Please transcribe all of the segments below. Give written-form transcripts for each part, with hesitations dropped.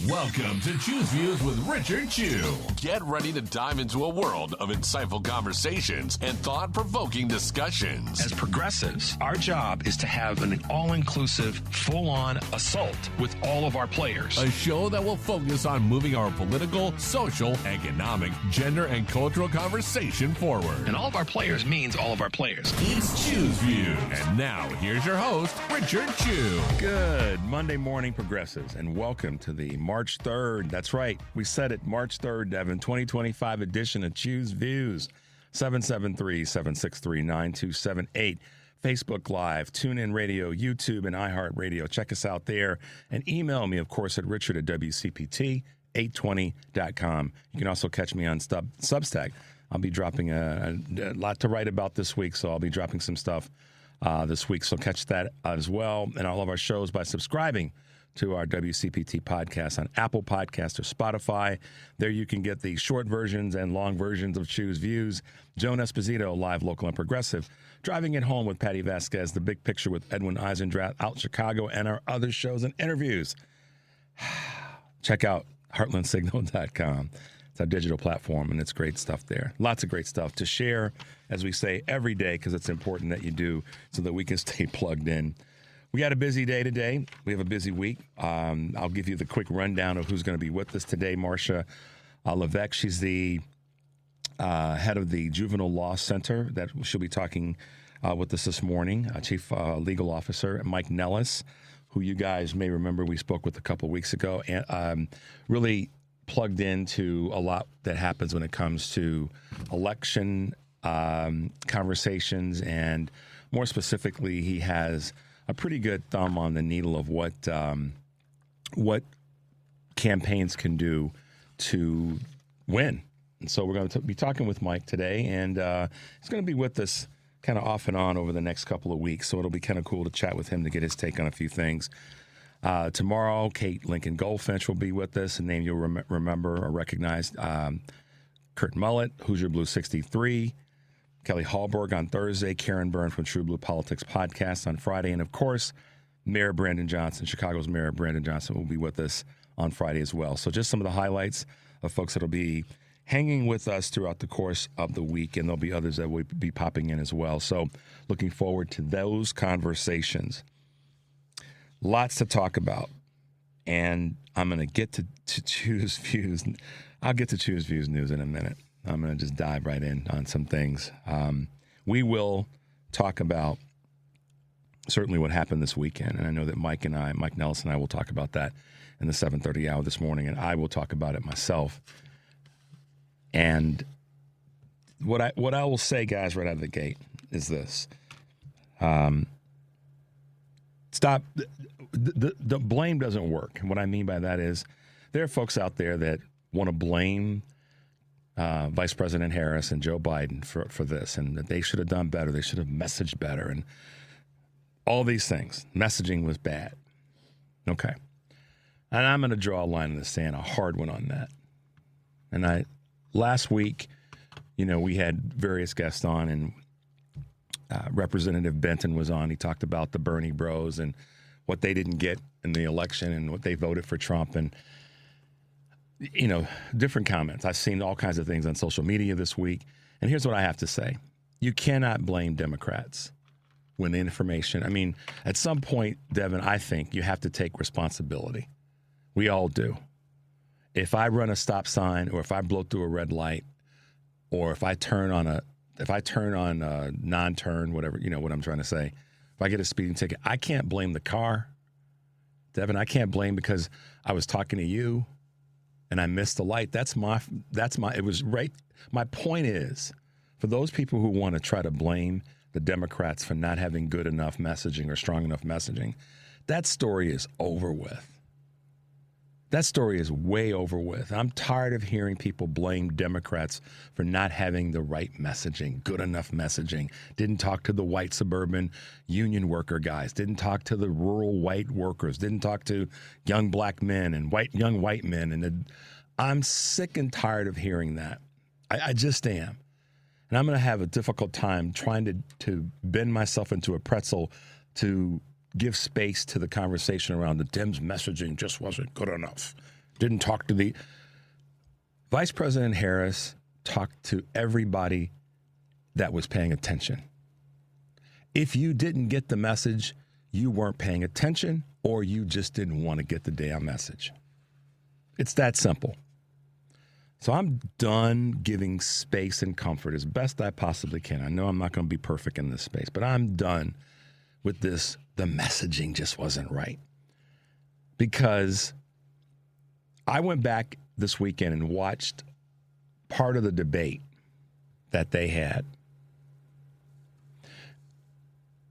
Welcome to Choose Views with Richard Chew. Get ready to dive into a world of insightful conversations and thought-provoking discussions. As progressives, our job is to have an all-inclusive, full-on assault with all of our players. A show that will focus on moving our political, social, economic, gender, and cultural conversation forward. And all of our players means all of our players. It's Choose Views. And now, here's your host, Richard Chew. Good Monday morning, progressives, and welcome to the March 3rd. That's right. We said it, March 3rd, Devin, 2025 edition of Choose Views. 773-763-9278. Facebook Live, TuneIn Radio, YouTube, and iHeartRadio. Check us out there. And email me, of course, at richard@wcpt820.com. You can also catch me on Substack. I'll be dropping a lot to write about this week, so I'll be dropping some stuff this week. So catch that as well. And all of our shows by subscribing to our WCPT podcast on Apple Podcasts or Spotify. There you can get the short versions and long versions of Choose Views. Joan Esposito, live, local, and progressive. Driving It Home with Patty Vasquez. The Big Picture with Edwin Eisendrath out in Chicago, and our other shows and interviews. Check out heartlandsignal.com. It's our digital platform, and it's great stuff there. Lots of great stuff to share, as we say, every day, because it's important that you do so that we can stay plugged in. We got a busy day today. We have a busy week. I'll give you the quick rundown of who's going to be with us today. Marcia Levesque, she's the head of the Juvenile Law Center. That she'll be talking with us this morning. Chief Legal Officer Mike Nellis, who you guys may remember we spoke with a couple weeks ago, and really plugged into a lot that happens when it comes to election conversations, and more specifically, he has a pretty good thumb on the needle of what campaigns can do to win. And so we're going to be talking with Mike today, and he's going to be with us kind of off and on over the next couple of weeks. So it'll be kind of cool to chat with him to get his take on a few things. Tomorrow, Kate Lincoln Goldfinch will be with us, a name you'll remember or recognize. Kurt Mullett, Hoosier Blue 63. Kelly Hallberg on Thursday, Karen Byrne from True Blue Politics Podcast on Friday, and of course, Mayor Brandon Johnson, Chicago's Mayor Brandon Johnson, will be with us on Friday as well. So just some of the highlights of folks that will be hanging with us throughout the course of the week, and there'll be others that will be popping in as well. So looking forward to those conversations. Lots to talk about, and I'm going to get to Choose Views. I'll get to Choose Views news in a minute. I'm going to just dive right in on some things. We will talk about certainly what happened this weekend, and I know that Mike Nellis and I will talk about that in the 7:30 hour this morning, and I will talk about it myself. And what I will say, guys, right out of the gate is this. Stop. The blame doesn't work. And what I mean by that is there are folks out there that want to blame Vice President Harris and Joe Biden for this, and that they should have done better. They should have messaged better, and all these things. Messaging was bad. Okay. And I'm going to draw a line in the sand, a hard one on that. And last week, we had various guests on, and Representative Benton was on. He talked about the Bernie bros and what they didn't get in the election and what they voted for Trump, and different comments. I've seen all kinds of things on social media this week, and here's what I have to say. You cannot blame Democrats when the information, at some point, Devin, I think you have to take responsibility. We all do. If I run a stop sign, or if I blow through a red light, or if I turn on a non-turn, whatever, what I'm trying to say, if I get a speeding ticket, I can't blame the car. Devin, I can't blame because I was talking to you and I missed the light. It was right. My point is, for those people who want to try to blame the Democrats for not having good enough messaging or strong enough messaging, that story is over with. That story is way over with. I'm tired of hearing people blame Democrats for not having the right messaging, good enough messaging. Didn't talk to the white suburban union worker guys. Didn't talk to the rural white workers. Didn't talk to young black men and young white men. And I'm sick and tired of hearing that. I just am. And I'm going to have a difficult time trying to bend myself into a pretzel to give space to the conversation around the Dems messaging just wasn't good enough. didn't talk to the Vice President Harris talked to everybody that was paying attention. If you didn't get the message, you weren't paying attention, or you just didn't want to get the damn message. It's that simple. So I'm done giving space and comfort as best I possibly can. I know I'm not going to be perfect in this space, but I'm done with this. The messaging just wasn't right. Because I went back this weekend and watched part of the debate that they had.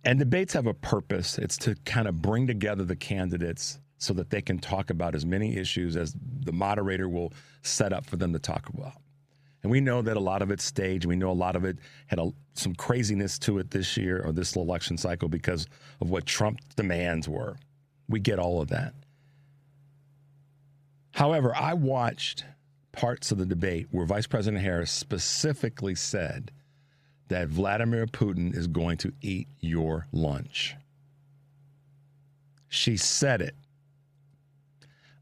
And debates have a purpose. It's to kind of bring together the candidates so that they can talk about as many issues as the moderator will set up for them to talk about. And we know that a lot of it's staged. We know a lot of it had some craziness to it this year or this election cycle because of what Trump's demands were. We get all of that. However, I watched parts of the debate where Vice President Harris specifically said that Vladimir Putin is going to eat your lunch. She said it.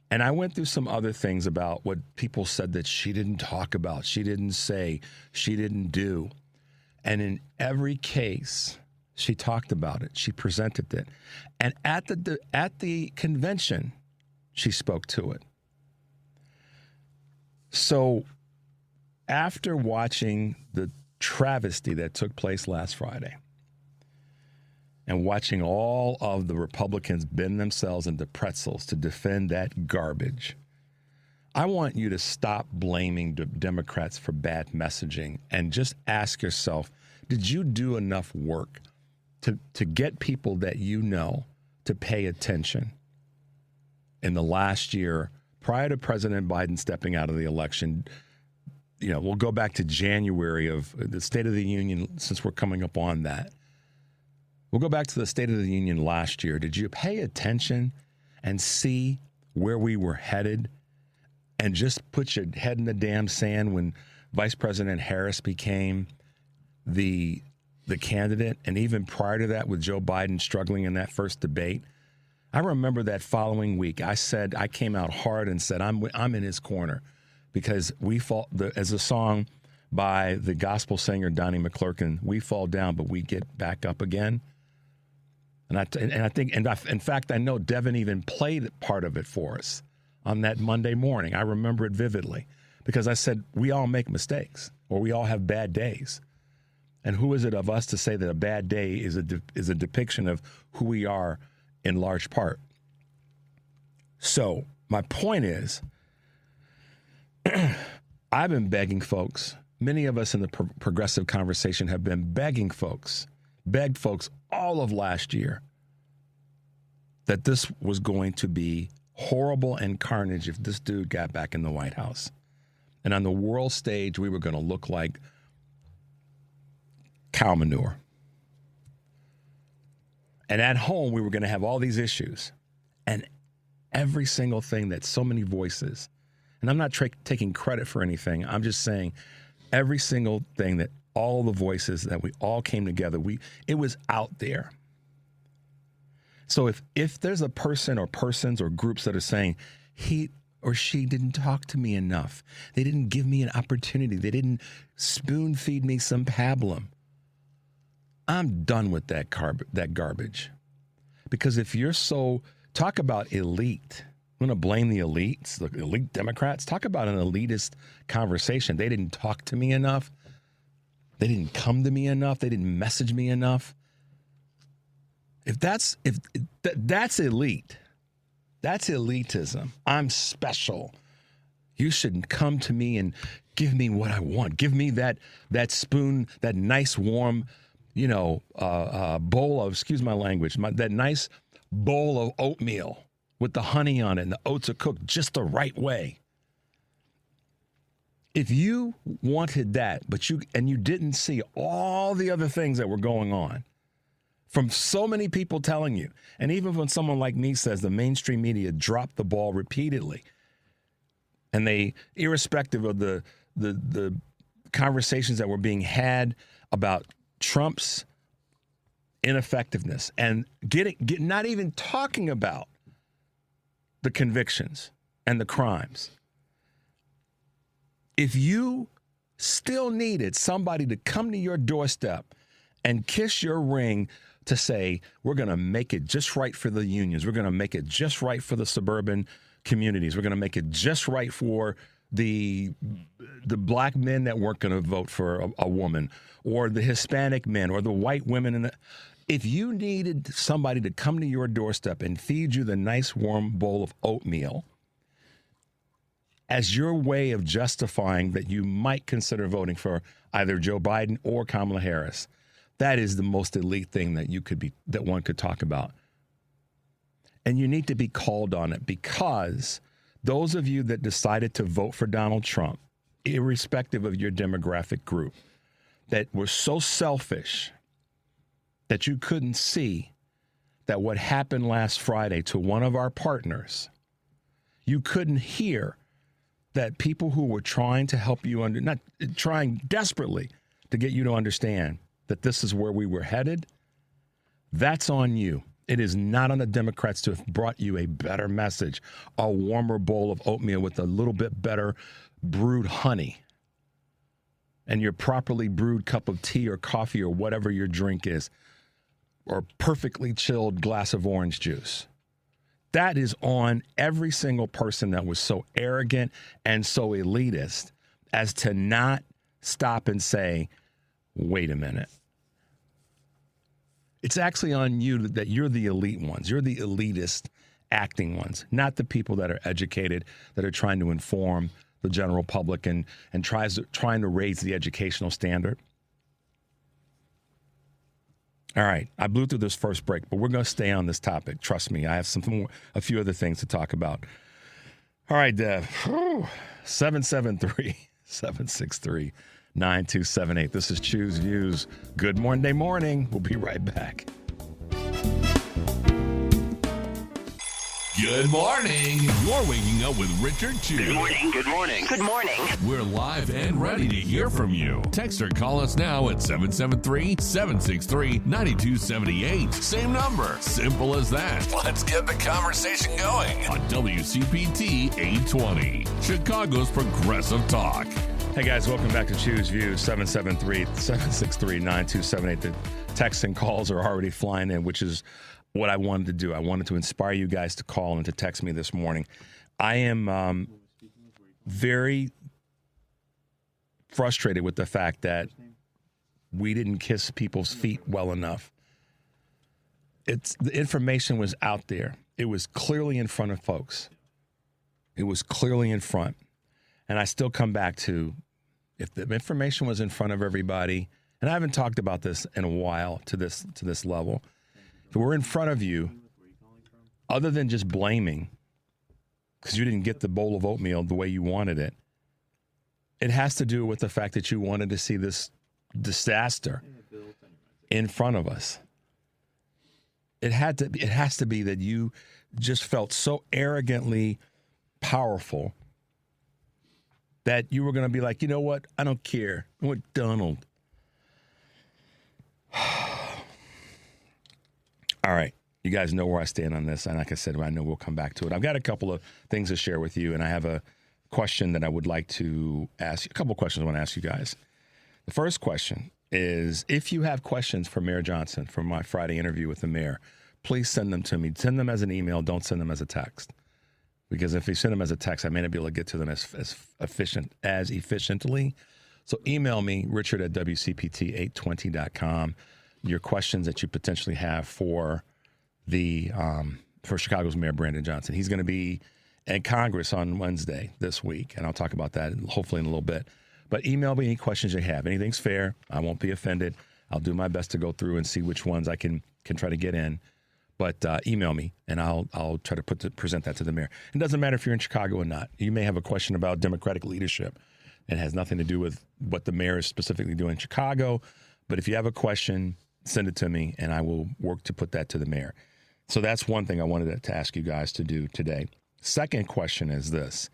And I went through some other things about what people said that she didn't talk about, she didn't say, she didn't do. And in every case, she talked about it. She presented it. And at the convention, she spoke to it. So after watching the travesty that took place last Friday and watching all of the Republicans bend themselves into pretzels to defend that garbage, I want you to stop blaming the Democrats for bad messaging and just ask yourself, did you do enough work to get people that you know to pay attention in the last year prior to President Biden stepping out of the election? You know, we'll go back to January of the State of the Union, since we're coming up on that. We'll go back to the State of the Union last year. Did you pay attention and see where we were headed and just put your head in the damn sand when Vice President Harris became the candidate? And even prior to that, with Joe Biden struggling in that first debate, I remember that following week, I came out hard and said, I'm in his corner. Because we fall, as a song by the gospel singer Donnie McClurkin, we fall down, but we get back up again. And in fact, I know Devin even played part of it for us on that Monday morning. I remember it vividly because I said, we all make mistakes or we all have bad days. And who is it of us to say that a bad day is a depiction of who we are in large part? So my point is, I've been begging folks. Many of us in the progressive conversation have been begged folks all of last year that this was going to be horrible and carnage if this dude got back in the White House. And on the world stage, we were going to look like cow manure. And at home, we were going to have all these issues. And every single thing that so many voices, and I'm not taking credit for anything. I'm just saying every single thing that all the voices that we all came together, it was out there. So if there's a person or persons or groups that are saying he or she didn't talk to me enough, they didn't give me an opportunity, they didn't spoon feed me some pablum, I'm done with that garbage. Because if you're talk about elite. I'm going to blame the elites, the elite Democrats. Talk about an elitist conversation. They didn't talk to me enough. They didn't come to me enough. They didn't message me enough. If that's elite, that's elitism. I'm special. You shouldn't come to me and give me what I want. Give me that spoon, that nice warm, bowl of, excuse my language, that nice bowl of oatmeal with the honey on it and the oats are cooked just the right way. If you wanted that, and you didn't see all the other things that were going on from so many people telling you, and even when someone like me says the mainstream media dropped the ball repeatedly, and they, irrespective of the conversations that were being had about Trump's ineffectiveness and not even talking about the convictions. and the crimes. If you still needed somebody to come to your doorstep and kiss your ring to say, we're going to make it just right for the unions. We're going to make it just right for the suburban communities. We're going to make it just right for the black men that weren't going to vote for a woman, or the Hispanic men, or the white women. If you needed somebody to come to your doorstep and feed you the nice warm bowl of oatmeal as your way of justifying that you might consider voting for either Joe Biden or Kamala Harris, that is the most elite thing that one could talk about. And you need to be called on it, because those of you that decided to vote for Donald Trump, irrespective of your demographic group, that were so selfish that you couldn't see that what happened last Friday to one of our partners, you couldn't hear that people who were trying to help you not trying desperately to get you to understand that this is where we were headed, that's on you. It is not on the Democrats to have brought you a better message, a warmer bowl of oatmeal with a little bit better brewed honey, and your properly brewed cup of tea or coffee or whatever your drink is, or perfectly chilled glass of orange juice. That is on every single person that was so arrogant and so elitist as to not stop and say, wait a minute. It's actually on you that you're the elite ones. You're the elitist acting ones, not the people that are educated, that are trying to inform the general public and trying to raise the educational standard. All right, I blew through this first break, but we're going to stay on this topic. Trust me, I have a few other things to talk about. All right, 773-763-9278. This is Choose Views. Good Monday morning. We'll be right back. Good morning. You're waking up with Richard Chew. Good morning. Good morning. Good morning. We're live and ready to hear from you. Text or call us now at 773-763-9278. Same number. Simple as that. Let's get the conversation going on WCPT 820, Chicago's Progressive Talk. Hey guys, welcome back to Choose Views. 773-763-9278. The texts and calls are already flying in, which is what I wanted to do. I wanted to inspire you guys to call and to text me this morning. I am very frustrated with the fact that we didn't kiss people's feet well enough. The information was out there. It was clearly in front of folks. It was clearly in front. And I still come back to, if the information was in front of everybody, and I haven't talked about this in a while to this level, if we're in front of you, other than just blaming because you didn't get the bowl of oatmeal the way you wanted it, it has to do with the fact that you wanted to see this disaster in front of us. It has to be that you just felt so arrogantly powerful that you were going to be like, you know what? I don't care. I want Donald. All right. You guys know where I stand on this. And like I said, I know we'll come back to it. I've got a couple of things to share with you, and I have a question that I would like to ask you. A couple of questions I want to ask you guys. The first question is, if you have questions for Mayor Johnson from my Friday interview with the mayor, please send them to me. Send them as an email. Don't send them as a text. Because if you send them as a text, I may not be able to get to them as efficiently. So email me, richard@wcpt820.com, your questions that you potentially have for Chicago's Mayor Brandon Johnson. He's going to be in Congress on Wednesday this week, and I'll talk about that hopefully in a little bit. But email me any questions you have. Anything's fair. I won't be offended. I'll do my best to go through and see which ones I can try to get in. But email me, and I'll try to present that to the mayor. It doesn't matter if you're in Chicago or not. You may have a question about Democratic leadership. It has nothing to do with what the mayor is specifically doing in Chicago. But if you have a question, send it to me, and I will work to put that to the mayor. So that's one thing I wanted to ask you guys to do today. Second question is this.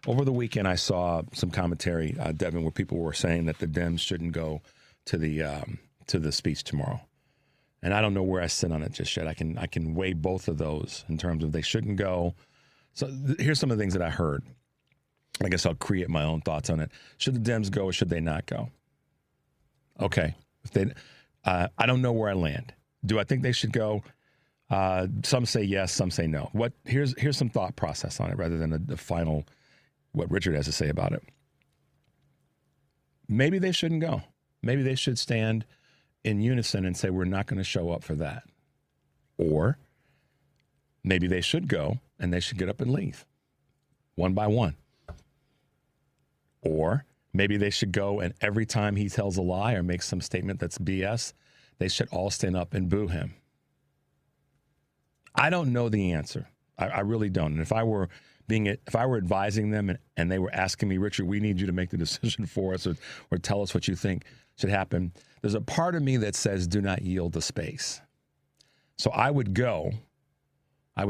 Over the weekend, I saw some commentary, Devin, where people were saying that the Dems shouldn't go to the speech tomorrow. And I don't know where I sit on it just yet. I can weigh both of those in terms of they shouldn't go. So here's some of the things that I heard. I guess I'll create my own thoughts on it. Should the Dems go or should they not go? Okay. If they, I don't know where I land. Do I think they should go? Some say yes, some say no. Here's some thought process on it rather than the final, what Richard has to say about it. Maybe they shouldn't go. Maybe they should stand in unison and say, we're not going to show up for that. Or maybe they should go and they should get up and leave one by one. Or maybe they should go and every time he tells a lie or makes some statement that's BS, they should all stand up and boo him. I don't know the answer. I really don't. And if I were advising them and they were asking me, Richard, we need you to make the decision for us or tell us what you think should happen, there's a part of me that says do not yield the space. So I would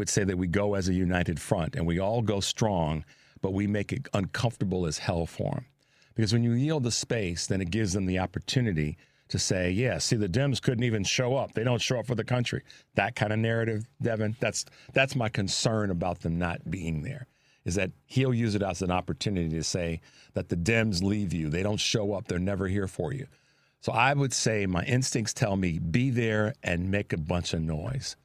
say that we go as a united front and we all go strong, but we make it uncomfortable as hell for them. Because when you yield the space, then it gives them the opportunity to say, yeah, see, the Dems couldn't even show up. They don't show up for the country. That kind of narrative, Devin, that's my concern about them not being there, is that he'll use it as an opportunity to say that the Dems leave you. They don't show up. They're never here for you. So I would say my instincts tell me be there and make a bunch of noise.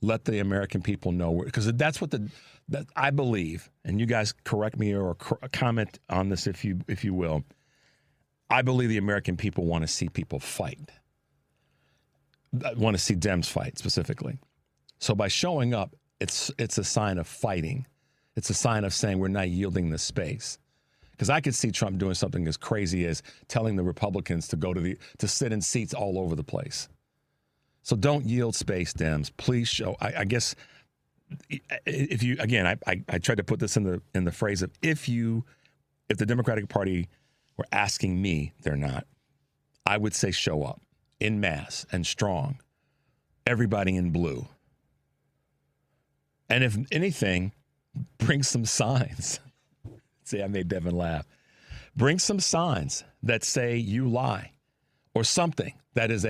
Let the American people know, because that's what that I believe, and you guys correct me or comment on this if you will. I believe the American people want to see people fight. Want to see Dems fight specifically. So by showing up, it's a sign of fighting. It's a sign of saying we're not yielding the space. Because I could see Trump doing something as crazy as telling the Republicans to sit in seats all over the place. So don't yield space, Dems. Please show. I guess if you again, I tried to put this in the phrase of if the Democratic Party were asking me, they're not. I would say show up en masse and strong. Everybody in blue. And if anything, bring some signs. See, I made Devin laugh. Bring some signs that say you lie, or something that is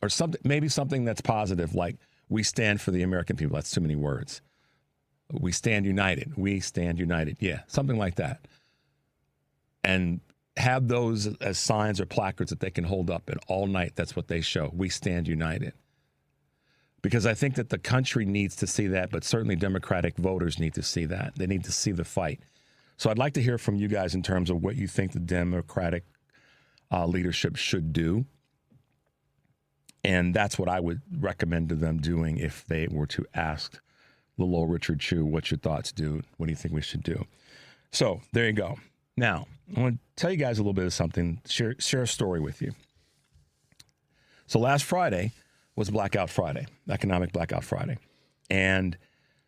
or something, maybe something that's positive, like we stand for the American people. That's too many words. We stand united. We stand united. Yeah, something like that. And have those as signs or placards that they can hold up, and all night that's what they show. We stand united. Because I think that the country needs to see that, but certainly Democratic voters need to see that. They need to see the fight. So I'd like to hear from you guys in terms of what you think the Democratic leadership should do. And that's what I would recommend to them doing if they were to ask little old Richard Chu, what's your thoughts, dude? What do you think we should do? So there you go. Now, I want to tell you guys a little bit of something, share a story with you. So last Friday was Blackout Friday, Economic Blackout Friday. And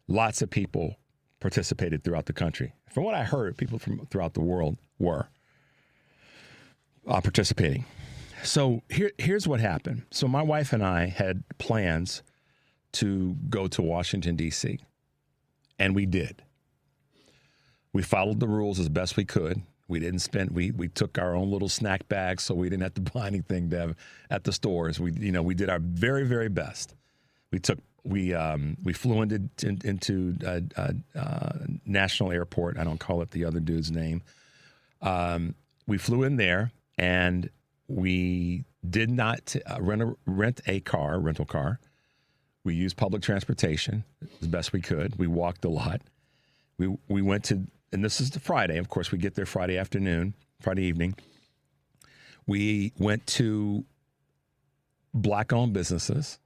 lots of people participated throughout the country. From what I heard, people from throughout the world were participating. So here's what happened. So my wife and I had plans to go to Washington, D.C., and we did. We followed the rules as best we could. We didn't spend. We took our own little snack bags, so we didn't have to buy anything, Dev, at the stores. We did our very, very best. We flew into National Airport. I don't call it the other dude's name. We flew in there, and we did not rent a rental car. We used public transportation as best we could. We walked a lot. We went to, and this is the Friday. Of course, we get there Friday evening. We went to Black-owned businesses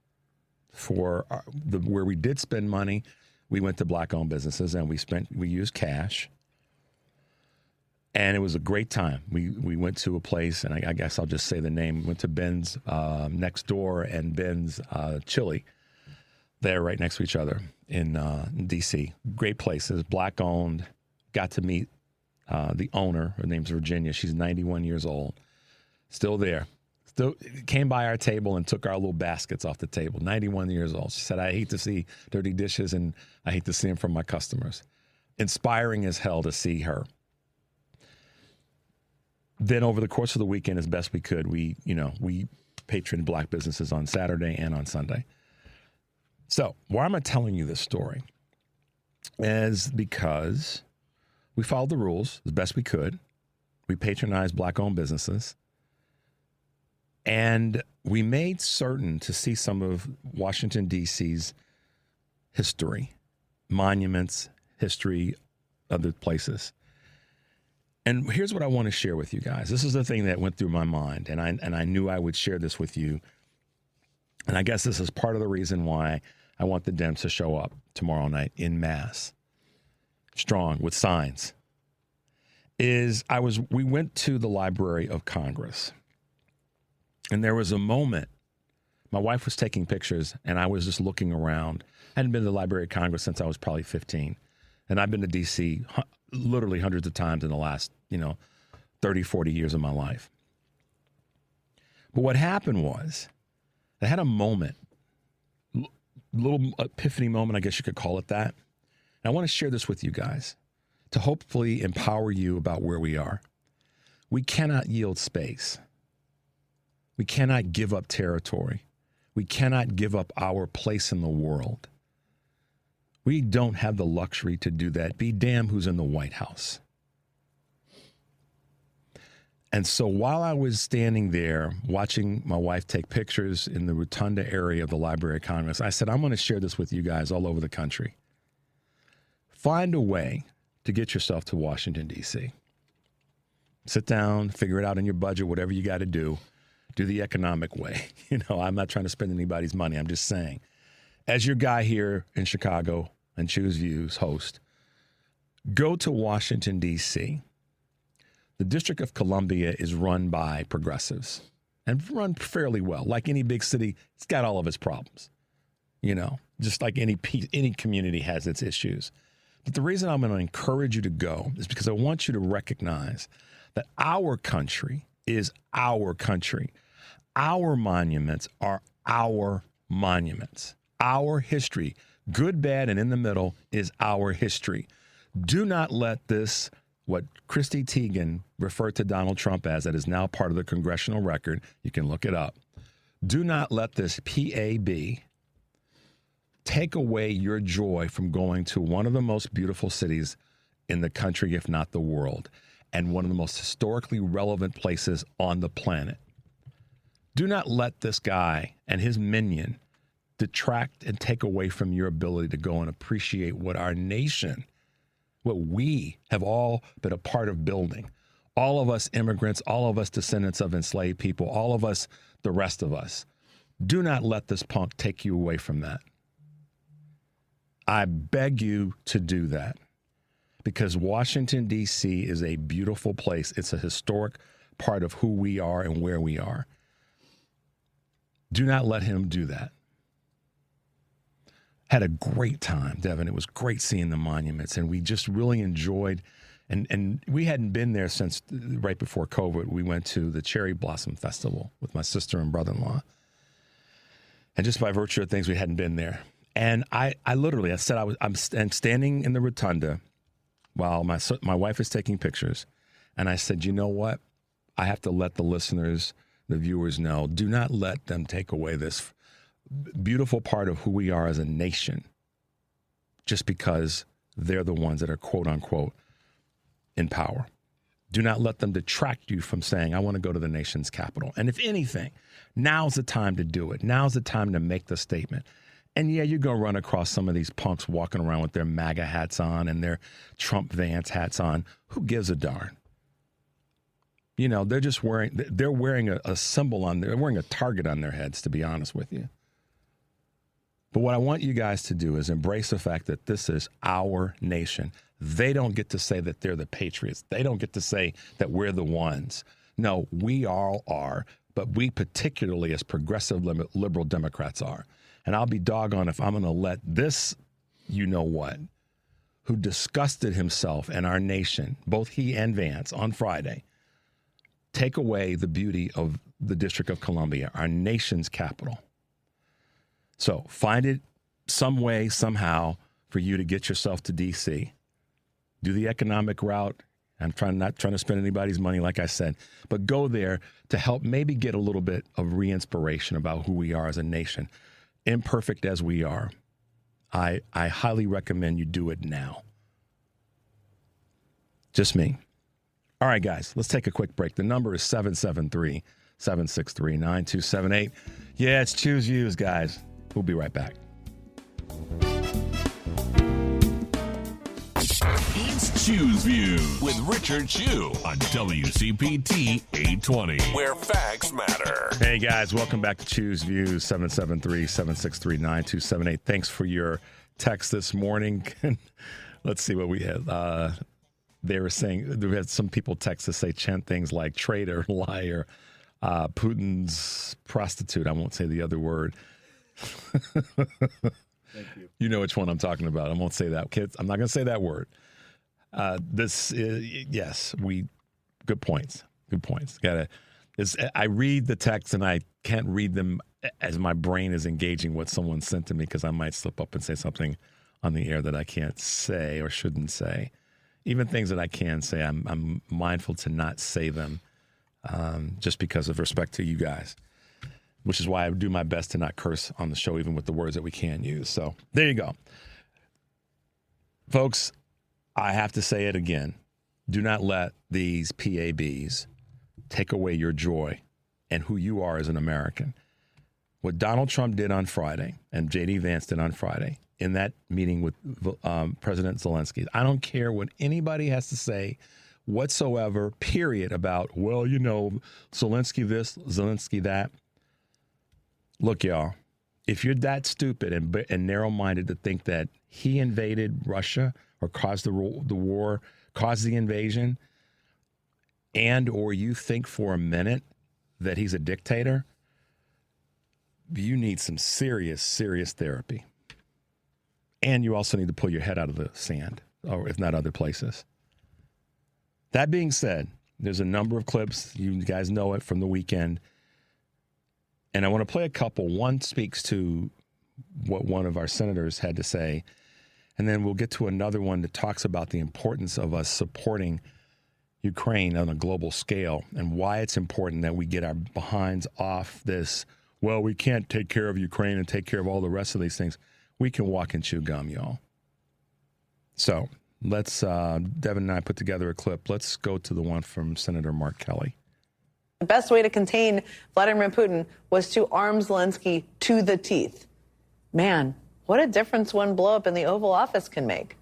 for where we did spend money. We went to Black-owned businesses, and we used cash. And it was a great time. We went to a place, and I guess I'll just say the name. We went to Ben's next door and Ben's Chili. They're right next to each other in D.C. Great places, Black-owned. Got to meet the owner. Her name's Virginia. She's 91 years old. Still there. Still came by our table and took our little baskets off the table. 91 years old. She said, I hate to see dirty dishes, and I hate to see them from my customers. Inspiring as hell to see her. Then over the course of the weekend, as best we could, we patroned Black businesses on Saturday and on Sunday. So why am I telling you this story? is because we followed the rules as best we could. We patronized Black-owned businesses. And we made certain to see some of Washington, D.C.'s history, monuments, history, other places. And here's what I want to share with you guys. This is the thing that went through my mind, and I knew I would share this with you. And I guess this is part of the reason why I want the Dems to show up tomorrow night in mass, strong, with signs. We went to the Library of Congress, and there was a moment. My wife was taking pictures, and I was just looking around. I hadn't been to the Library of Congress since I was probably 15, and I've been to D.C. literally hundreds of times in the last, 30, 40 years of my life. But what happened was, I had a moment, little epiphany moment, I guess you could call it that. And I want to share this with you guys to hopefully empower you about where we are. We cannot yield space. We cannot give up territory. We cannot give up our place in the world. We don't have the luxury to do that. Be damned who's in the White House. And so while I was standing there watching my wife take pictures in the rotunda area of the Library of Congress, I said, I'm going to share this with you guys all over the country. Find a way to get yourself to Washington, D.C. Sit down, figure it out in your budget, whatever you got to do. Do the economic way. I'm not trying to spend anybody's money. I'm just saying, as your guy here in Chicago and Choose Views host, go to Washington, D.C. The District of Columbia is run by progressives and run fairly well. Like any big city, it's got all of its problems. Just like any community has its issues. But the reason I'm going to encourage you to go is because I want you to recognize that our country is our country. Our monuments are our monuments. Our history, good, bad, and in the middle, is our history. Do not let this, what Christy Teigen referred to Donald Trump as, that is now part of the congressional record, you can look it up. Do not let this PAB take away your joy from going to one of the most beautiful cities in the country, if not the world, and one of the most historically relevant places on the planet. Do not let this guy and his minion detract and take away from your ability to go and appreciate what our nation, what we have all been a part of building. All of us immigrants, all of us descendants of enslaved people, all of us, the rest of us. Do not let this punk take you away from that. I beg you to do that. Because Washington, D.C. is a beautiful place. It's a historic part of who we are and where we are. Do not let him do that. Had a great time, Devin. It was great seeing the monuments, and we just really enjoyed, and we hadn't been there since right before COVID. We went to the Cherry Blossom Festival with my sister and brother-in-law. And just by virtue of things, we hadn't been there. And I literally, I said, I'm standing in the rotunda while my wife is taking pictures. And I said, you know what? I have to let the listeners, the viewers know, do not let them take away this beautiful part of who we are as a nation just because they're the ones that are, quote unquote, in power. Do not let them detract you from saying, I want to go to the nation's capital. And if anything, now's the time to do it. Now's the time to make the statement. And yeah, you're going to run across some of these punks walking around with their MAGA hats on and their Trump Vance hats on. Who gives a darn? They're just wearing a symbol they're wearing a target on their heads, to be honest with you. But what I want you guys to do is embrace the fact that this is our nation. They don't get to say that they're the patriots. They don't get to say that we're the ones. No, we all are, but we particularly as progressive liberal Democrats are. And I'll be doggone if I'm going to let this, you-know-what, who disgusted himself and our nation, both he and Vance, on Friday, take away the beauty of the District of Columbia, our nation's capital. So find it some way, somehow, for you to get yourself to D.C. Do the economic route. I'm not trying to spend anybody's money, like I said, but go there to help maybe get a little bit of re-inspiration about who we are as a nation. Imperfect as we are, I highly recommend you do it now. Just me. All right, guys, let's take a quick break. The number is 773-763-9278. Yeah, it's Choose Views, guys. We'll be right back. It's Choose Views with Richard Chu on WCPT 820, where facts matter. Hey, guys, welcome back to Choose Views, 773-763-9278. Thanks for your text this morning. Let's see what we had. They were saying, we had some people text to say, chant things like traitor, liar, Putin's prostitute. I won't say the other word. Thank you. You know which one I'm talking about. I won't say that. Kids, I'm not going to say that word. This is, yes, good points. Good points. I read the text and I can't read them as my brain is engaging what someone sent to me because I might slip up and say something on the air that I can't say or shouldn't say. Even things that I can say, I'm mindful to not say them just because of respect to you guys, which is why I do my best to not curse on the show, even with the words that we can use. So there you go. Folks, I have to say it again. Do not let these PABs take away your joy and who you are as an American. What Donald Trump did on Friday and J.D. Vance did on Friday in that meeting with President Zelensky, I don't care what anybody has to say whatsoever, period, about, well, you know, Zelensky this, Zelensky that. Look, y'all, if you're that stupid and narrow-minded to think that he invaded Russia or caused the war, caused the invasion, and or you think for a minute that he's a dictator, you need some serious, serious therapy. And you also need to pull your head out of the sand, or if not other places. That being said, there's a number of clips, you guys know it, from the weekend. And I want to play a couple. One speaks to what one of our senators had to say. And then we'll get to another one that talks about the importance of us supporting Ukraine on a global scale and why it's important that we get our behinds off this, well, we can't take care of Ukraine and take care of all the rest of these things. We can walk and chew gum, y'all. So let's, Devin and I put together a clip. Let's go to the one from Senator Mark Kelly. The best way to contain Vladimir Putin was to arm Zelensky to the teeth. Man, what a difference one blow up in the Oval Office can make.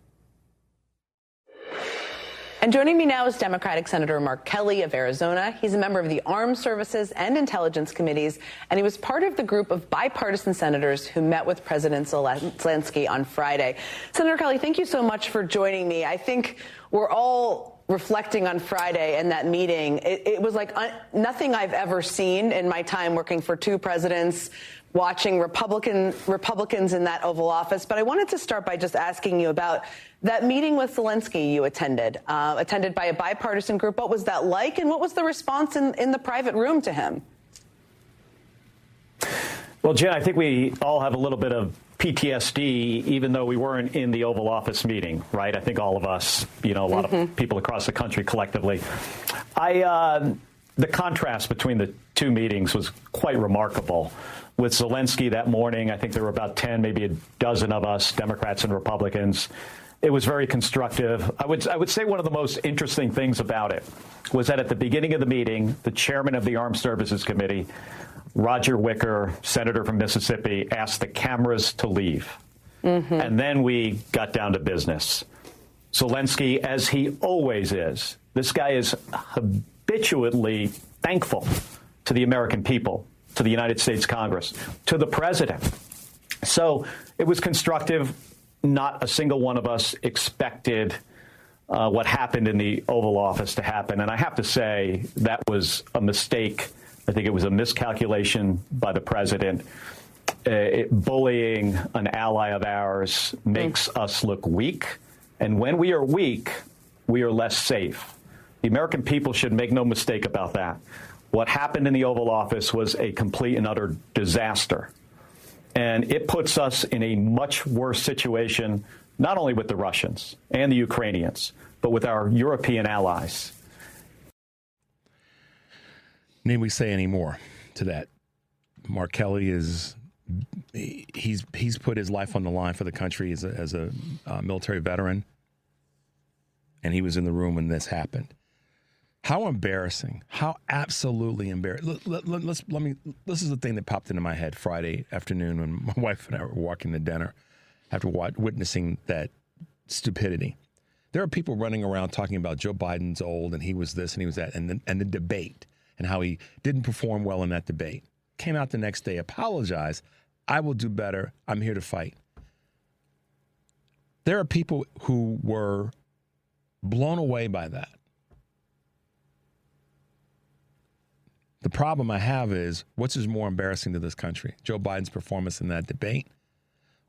And joining me now is Democratic Senator Mark Kelly of Arizona. He's a member of the Armed Services and Intelligence Committees, and he was part of the group of bipartisan senators who met with President Zelensky on Friday. Senator Kelly, thank you so much for joining me. I think we're all reflecting on Friday and that meeting. It was like nothing I've ever seen in my time working for two presidents, watching Republicans in that Oval Office. But I wanted to start by just asking you about that meeting with Zelensky you attended by a bipartisan group. What was that like, and what was the response in the private room to him? Well, Jen, I think we all have a little bit of PTSD, even though we weren't in the Oval Office meeting, right? I think all of us, a lot of people across the country collectively. The contrast between the two meetings was quite remarkable. With Zelensky that morning, I think there were about 10, maybe a dozen of us, Democrats and Republicans. It was very constructive. I would say one of the most interesting things about it was that at the beginning of the meeting, the chairman of the Armed Services Committee, Roger Wicker, senator from Mississippi, asked the cameras to leave. And then we got down to business. Zelensky, as he always is, this guy is habitually thankful to the American people, to the United States Congress, to the president. So it was constructive. Not a single one of us expected what happened in the Oval Office to happen. And I have to say that was a mistake. I think it was a miscalculation by the president. Bullying an ally of ours makes us look weak. And when we are weak, we are less safe. The American people should make no mistake about that. What happened in the Oval Office was a complete and utter disaster. And it puts us in a much worse situation, not only with the Russians and the Ukrainians, but with our European allies. Need we say any more to that? Mark Kelly is he's put his life on the line for the country as a military veteran, and he was in the room when this happened. How embarrassing! How absolutely embarrassing! This is the thing that popped into my head Friday afternoon when my wife and I were walking to dinner after witnessing that stupidity. There are people running around talking about Joe Biden's old and he was this and he was that, and the debate and how he didn't perform well in that debate. Came out the next day, apologized. I will do better. I'm here to fight. There are people who were blown away by that. The problem I have is, what's more embarrassing to this country? Joe Biden's performance in that debate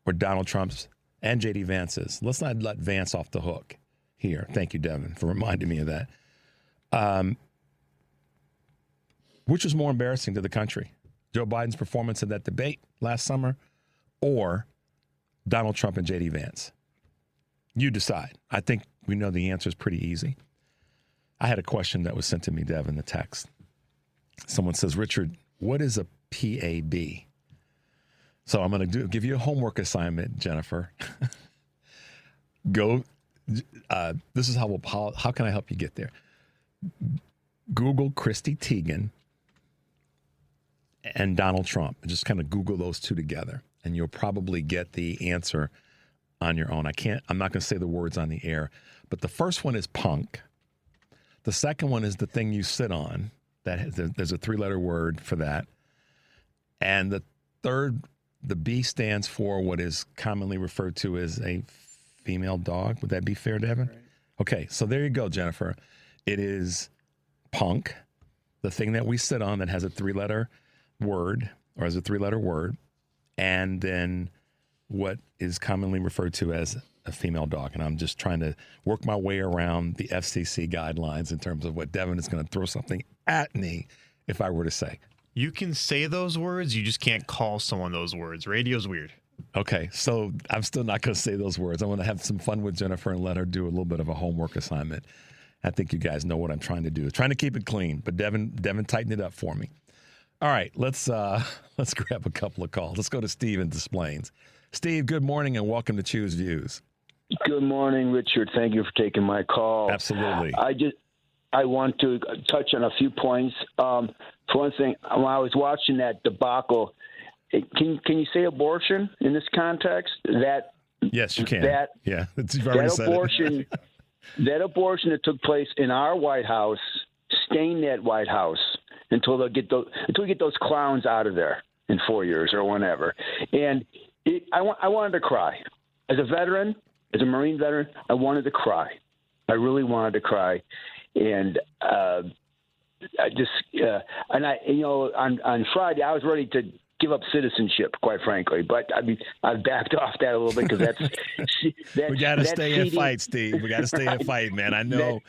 or Donald Trump's and J.D. Vance's? Let's not let Vance off the hook here. Thank you, Devin, for reminding me of that. Which was more embarrassing to the country? Joe Biden's performance in that debate last summer or Donald Trump and J.D. Vance? You decide. I think we know the answer is pretty easy. I had a question that was sent to me, Devin, the text. Someone says, Richard, what is a PAB? So I'm going to give you a homework assignment, Jennifer. Go. This is how can I help you get there? Google Christy Teigen and Donald Trump. Just kind of Google those two together, and you'll probably get the answer on your own. I'm not going to say the words on the air, but the first one is punk. The second one is the thing you sit on. There's a 3-letter word for that. And the third, the B stands for what is commonly referred to as a female dog. Would that be fair, Devin? Right. Okay, so there you go, Jennifer. It is punk, the thing that we sit on that has a 3-letter word, or as a 3-letter word, and then what is commonly referred to as a female dog. And I'm just trying to work my way around the FCC guidelines in terms of what Devin is going to throw something at me if I were to say. You can say those words, you just can't call someone those words. Radio's weird. Okay, so I'm still not going to say those words. I want to have some fun with Jennifer and let her do a little bit of a homework assignment. I think you guys know what I'm trying to do. Trying to keep it clean, but Devin tightened it up for me. All right, let's grab a couple of calls. Let's go to Steve in Des Plaines. Steve, good morning and welcome to Choose Views. Good morning, Richard. Thank you for taking my call. Absolutely. I want to touch on a few points. For one thing, when I was watching that debacle, can you say abortion in this context? Yes, you can. You've that already said abortion, it. That abortion that took place in our White House, stain that White House until we get those clowns out of there in 4 years or whenever. And I wanted to cry. As a veteran, as a Marine veteran, I wanted to cry. I really wanted to cry. And on Friday, I was ready to give up citizenship, quite frankly. But I backed off that a little bit because that's we got to stay and fight, Steve. We got to stay and fight, man. I know.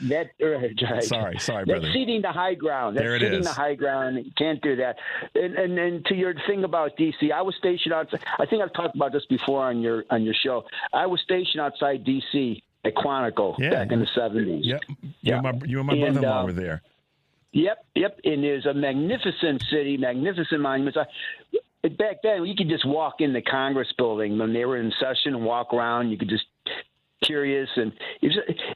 Sorry, brother. That's ceding the high ground. There it is. The high ground. You can't do that. And to your thing about D.C., I was stationed outside. I think I've talked about this before on your show. I was stationed outside D.C. at Quantico back in the 70s. Yep. You and my brother-in-law were there. Yep. And there's a magnificent city, magnificent monuments. Back then, you could just walk in the Congress building when they were in session and walk around. You could just curious. And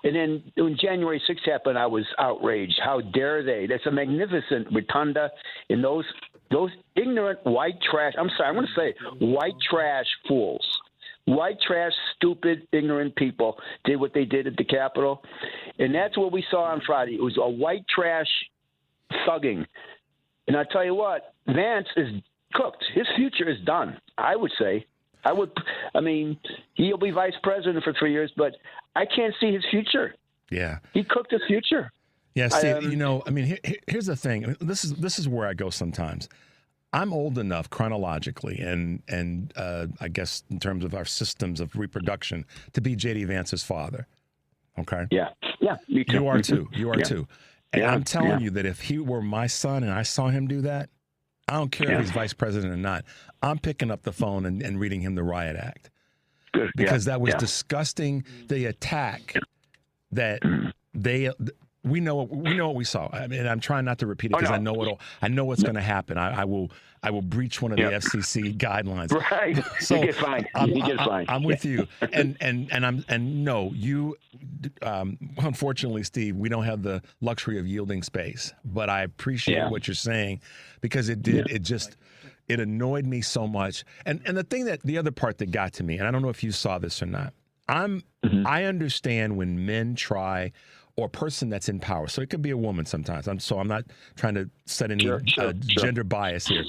then when January 6th happened, I was outraged. How dare they? That's a magnificent rotunda. And those ignorant white trash, I'm sorry, I'm going to say white trash fools. White trash, stupid, ignorant people did what they did at the Capitol. And that's what we saw on Friday. It was a white trash thugging. And I tell you what, Vance is cooked. His future is done, I would say. He'll be vice president for 3 years, but I can't see his future. Yeah. He cooked his future. Yeah, Steve, here's the thing. This is where I go sometimes. I'm old enough chronologically and I guess in terms of our systems of reproduction to be J.D. Vance's father. Okay? Yeah, me too. You are too. too. And I'm telling you that if he were my son and I saw him do that, I don't care if he's vice president or not, I'm picking up the phone and reading him the Riot Act. Because that was disgusting. The attack that we know what we saw. I mean, I'm trying not to repeat it because I know what's going to happen. I will breach one of the FCC guidelines. Right. So you get fined. I'm with you. And no, you. Unfortunately, Steve, we don't have the luxury of yielding space. But I appreciate what you're saying because it did. It annoyed me so much. And the other part that got to me, and I don't know if you saw this or not. I understand when men try. Or a person that's in power. So it could be a woman sometimes. I'm not trying to set any gender bias here.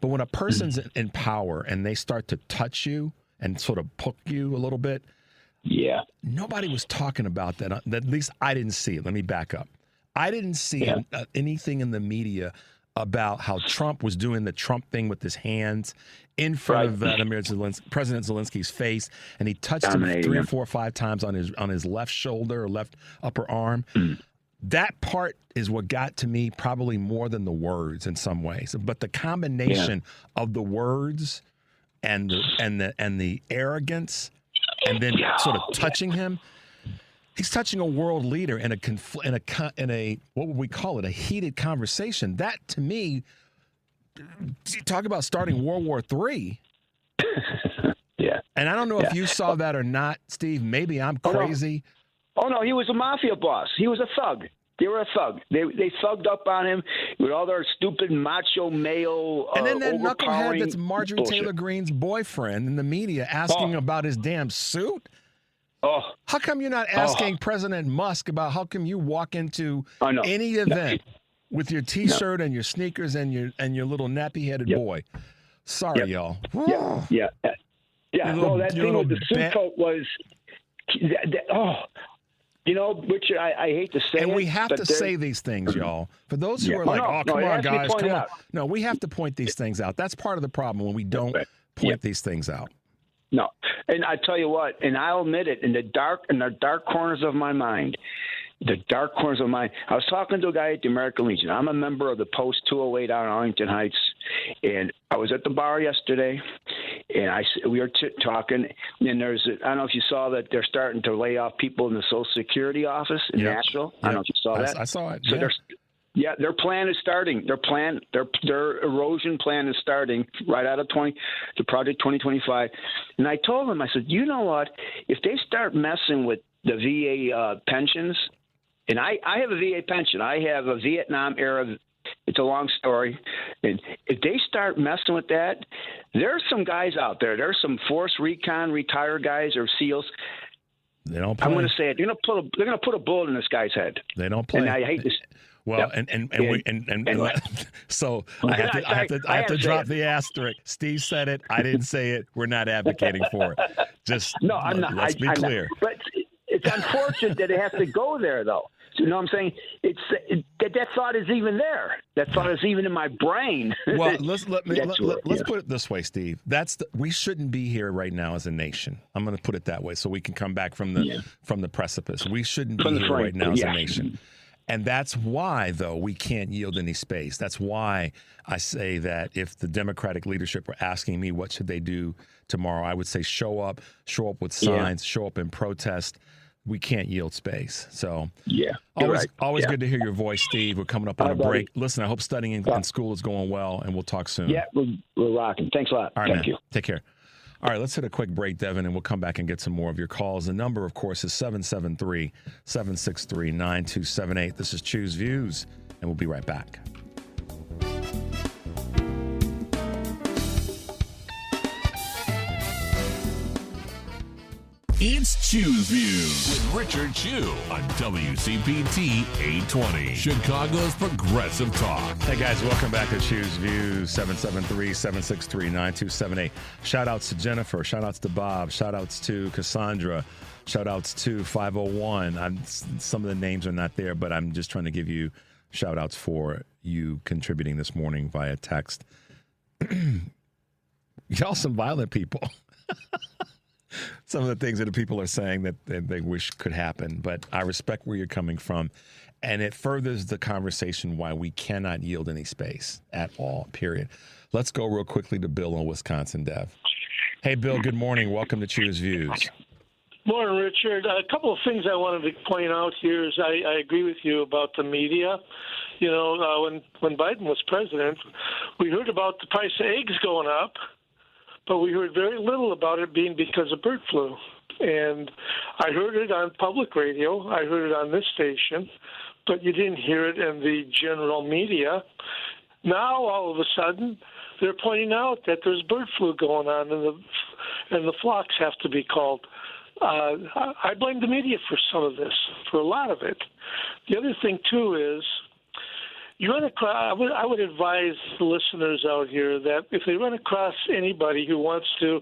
But when a person's in power and they start to touch you and sort of poke you a little bit, nobody was talking about that. At least I didn't see it. Let me back up. I didn't see anything in the media about how Trump was doing the Trump thing with his hands in front of President Zelensky's face, and he touched him 3 or 4 or 5 times on his left shoulder or left upper arm. That part is what got to me probably more than the words in some ways. But the combination of the words and the arrogance, and then sort of touching him. He's touching a world leader in a what would we call it, a heated conversation. That, to me, talk about starting World War III. And I don't know if you saw that or not, Steve. Maybe I'm crazy. Oh, no, he was a mafia boss. He was a thug. They were a thug. They thugged up on him with all their stupid macho male and then that knucklehead that's Marjorie Taylor Greene's boyfriend in the media asking about his damn suit. How come you're not asking President Musk about how come you walk into any event with your T-shirt and your sneakers and your little nappy-headed boy? Sorry, y'all. Yeah. No, that thing with the suit coat was Richard, I hate to say it. And we have to say these things, y'all. For those who are like, come on, guys, come on. No, we have to point these things out. That's part of the problem when we don't point these things out. No, and I tell you what, and I'll admit it, in the dark corners of my mind, I was talking to a guy at the American Legion. I'm a member of the Post 208 out in Arlington Heights, and I was at the bar yesterday, and we were talking, and I don't know if you saw that they're starting to lay off people in the Social Security office in Nashville. I don't know if you saw that. I saw it. So their plan is starting. Their erosion plan is starting right out of the Project 2025. And I told them, I said, you know what? If they start messing with the VA pensions, and I have a VA pension. I have a Vietnam era. It's a long story. And if they start messing with that, there are some guys out there. There are some Force Recon retired guys or SEALs. They don't play. I'm going to say it. They're going to put a bullet in this guy's head. They don't play. And I hate this. Well, so I have to drop the asterisk. Steve said it. I didn't say it. We're not advocating for it. I'm not. Let's be clear. But it's unfortunate that it has to go there, though. You know what I'm saying? That thought is even there. That thought is even in my brain. Well, let's put it this way, Steve. We shouldn't be here right now as a nation. I'm going to put it that way, so we can come back from the precipice. We shouldn't be here right now as a nation. And that's why, though, we can't yield any space. That's why I say that if the Democratic leadership were asking me what should they do tomorrow, I would say show up with signs, show up in protest. We can't yield space. So always good to hear your voice, Steve. We're coming up on a break. Listen, I hope studying in school is going well, and we'll talk soon. Yeah, we're rocking. Thanks a lot. All right, Thank you. Take care. All right, let's hit a quick break, Devin, and we'll come back and get some more of your calls. The number, of course, is 773-763-9278. This is Choose Views, and we'll be right back. It's Choose Views with Richard Chew on WCPT 820, Chicago's Progressive Talk. Hey, guys, welcome back to Choose Views, 773-763-9278. Shout-outs to Jennifer. Shout-outs to Bob. Shout-outs to Cassandra. Shout-outs to 501. Some of the names are not there, but I'm just trying to give you shout-outs for you contributing this morning via text. Y'all some violent people. Some of the things that the people are saying that they wish could happen, but I respect where you're coming from, and it furthers the conversation why we cannot yield any space at all, period. Let's go real quickly to Bill in Wisconsin, Dev. Hey, Bill, good morning. Welcome to Choose Views. Morning, Richard. A couple of things I wanted to point out here is I agree with you about the media. You know, when Biden was president, we heard about the price of eggs going up, but we heard very little about it being because of bird flu. And I heard it on public radio. I heard it on this station, but you didn't hear it in the general media. Now, all of a sudden, they're pointing out that there's bird flu going on, and the flocks have to be called. I blame the media for some of this, for a lot of it. The other thing, too, is I would advise the listeners out here that if they run across anybody who wants to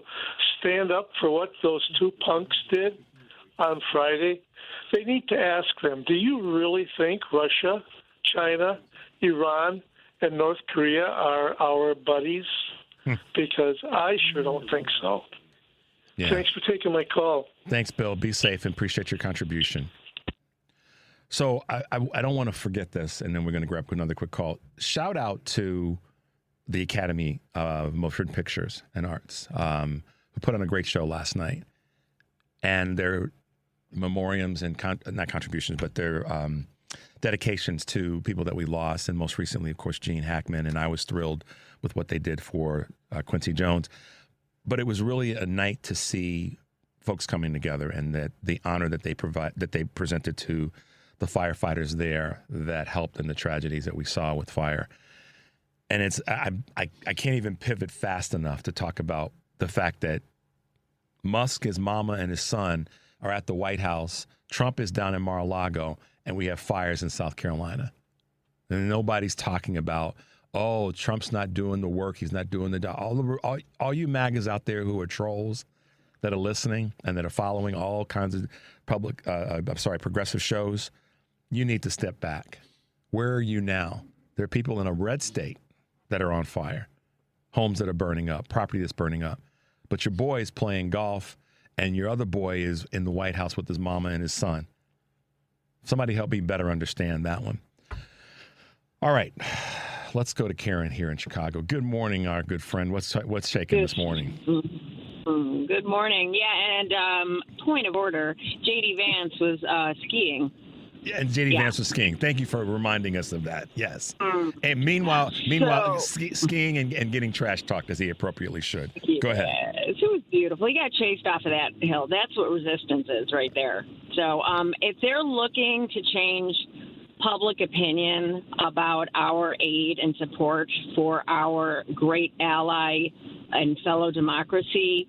stand up for what those two punks did on Friday, they need to ask them, do you really think Russia, China, Iran, and North Korea are our buddies? Because I sure don't think so. Yeah. Thanks for taking my call. Thanks, Bill. Be safe and appreciate your contribution. So I don't want to forget this, and then we're going to grab another quick call. Shout out to the Academy of Motion Pictures and Arts, who put on a great show last night. And their memoriams and not contributions, but their dedications to people that we lost, and most recently, of course, Gene Hackman. And I was thrilled with what they did for Quincy Jones. But it was really a night to see folks coming together, and that the honor that they presented to the firefighters there that helped in the tragedies that we saw with fire. And it's I can't even pivot fast enough to talk about the fact that Musk, his mama, and his son are at the White House. Trump is down in Mar-a-Lago, and we have fires in South Carolina. And nobody's talking about, oh, Trump's not doing the work. He's not doing the job. All you MAGAs out there who are trolls that are listening and that are following all kinds of progressive shows, you need to step back. Where are you now? There are people in a red state that are on fire, homes that are burning up, property that's burning up. But your boy is playing golf, and your other boy is in the White House with his mama and his son. Somebody help me better understand that one. All right. Let's go to Karen here in Chicago. Good morning, our good friend. What's shaking this morning? Good morning. Yeah, and point of order, J.D. Vance was skiing. Yeah, and J.D. Vance was skiing. Thank you for reminding us of that. Yes. And meanwhile, skiing and getting trash talked as he appropriately should. Go ahead. It was beautiful. He got chased off of that hill. That's what resistance is right there. So if they're looking to change public opinion about our aid and support for our great ally and fellow democracy,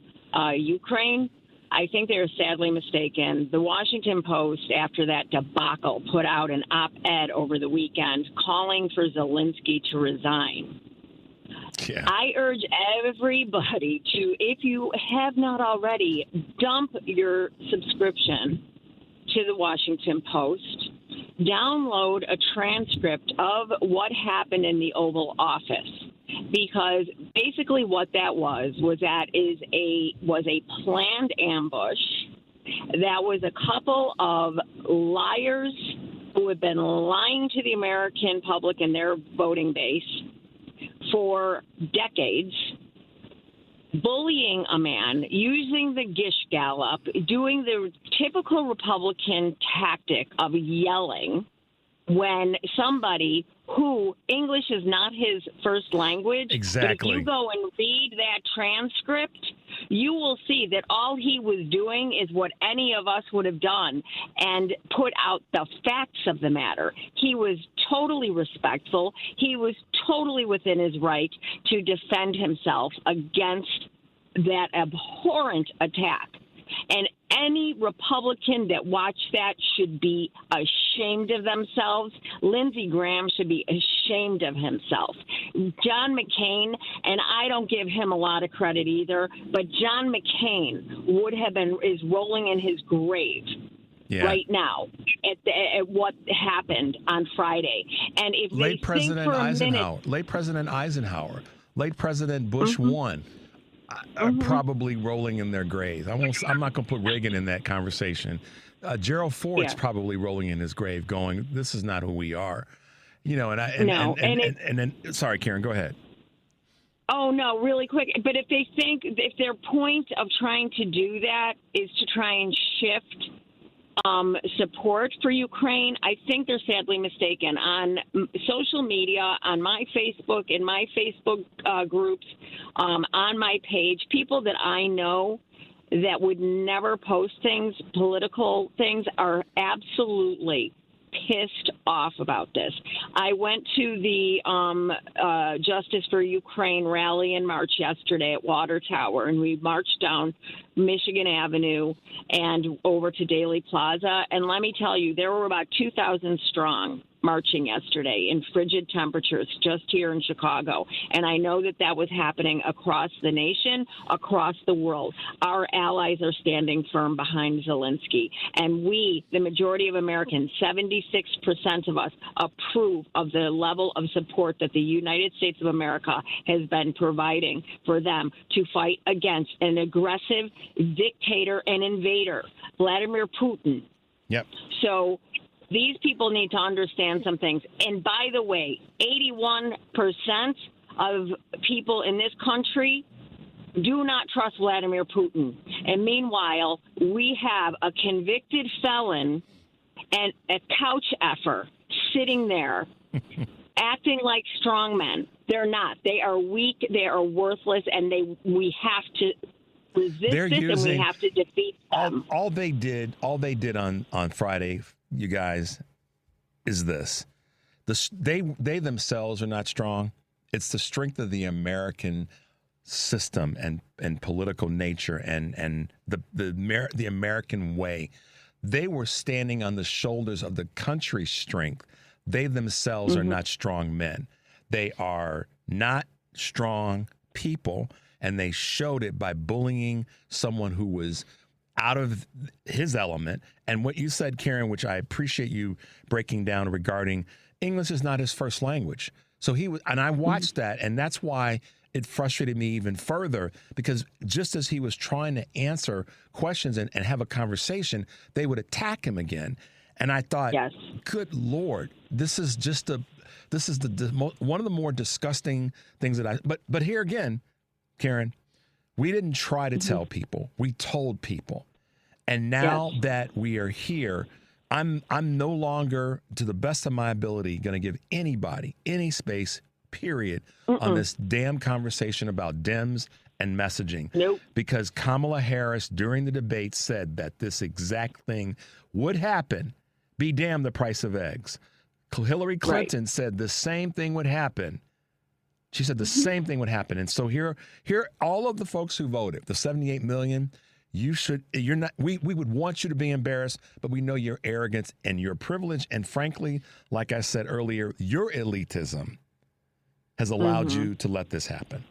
Ukraine, I think they're sadly mistaken. The Washington Post, after that debacle, put out an op-ed over the weekend calling for Zelensky to resign. Yeah. I urge everybody to, if you have not already, dump your subscription to the Washington Post. Download a transcript of what happened in the Oval Office, because basically what that was a planned ambush. That was a couple of liars who had been lying to the American public and their voting base for decades, bullying a man, using the Gish Gallop, doing the typical Republican tactic of yelling when somebody who English is not his first language. Exactly. But if you go and read that transcript, you will see that all he was doing is what any of us would have done and put out the facts of the matter. He was totally respectful. He was totally within his right to defend himself against that abhorrent attack. And any Republican that watched that should be ashamed of themselves. Lindsey Graham should be ashamed of himself. John McCain, and I don't give him a lot of credit either, but John McCain is rolling in his grave right now at what happened on Friday. And if late President Eisenhower, late President Bush won. Are probably rolling in their grave. I'm not going to put Reagan in that conversation. Gerald Ford's probably rolling in his grave, going, "This is not who we are," you know. Sorry, Karen, go ahead. Oh, no, really quick. But if their point of trying to do that is to try and shift support for Ukraine, I think they're sadly mistaken. On social media, on my Facebook, in my Facebook groups, on my page, people that I know that would never post things, political things, are absolutely pissed off about this. I went to the Justice for Ukraine rally and march yesterday at Water Tower, and we marched down Michigan Avenue and over to Daley Plaza. And let me tell you, there were about 2,000 strong marching yesterday in frigid temperatures just here in Chicago. And I know that was happening across the nation, across the world. Our allies are standing firm behind Zelensky. And we, the majority of Americans, 76% of us, approve of the level of support that the United States of America has been providing for them to fight against an aggressive dictator and invader, Vladimir Putin. Yep. So these people need to understand some things. And by the way, 81% of people in this country do not trust Vladimir Putin. And meanwhile, we have a convicted felon and a couch effer sitting there acting like strongmen. They're not. They are weak. They are worthless. And we have to resist this, and we have to defeat them. All they did on Friday, you guys, is this. They themselves are not strong. It's the strength of the American system and political nature and the American way. They were standing on the shoulders of the country's strength. They themselves are not strong men. They are not strong people, and they showed it by bullying someone who was out of his element. And what you said, Karen, which I appreciate you breaking down regarding English is not his first language. So I watched that, and that's why it frustrated me even further, because just as he was trying to answer questions and have a conversation, they would attack him again. And I thought, good Lord, this is one of the more disgusting things that but here again, Karen, we didn't try to tell people. We told people. And now that we are here, I'm no longer, to the best of my ability, going to give anybody any space, period, on this damn conversation about Dems and messaging. Nope. Because Kamala Harris, during the debate, said that this exact thing would happen. Be damned the price of eggs. Hillary Clinton said the same thing would happen. She said the same thing would happen. And so here, all of the folks who voted, the 78 million, we would want you to be embarrassed, but we know your arrogance and your privilege. And frankly, like I said earlier, your elitism has allowed you to let this happen.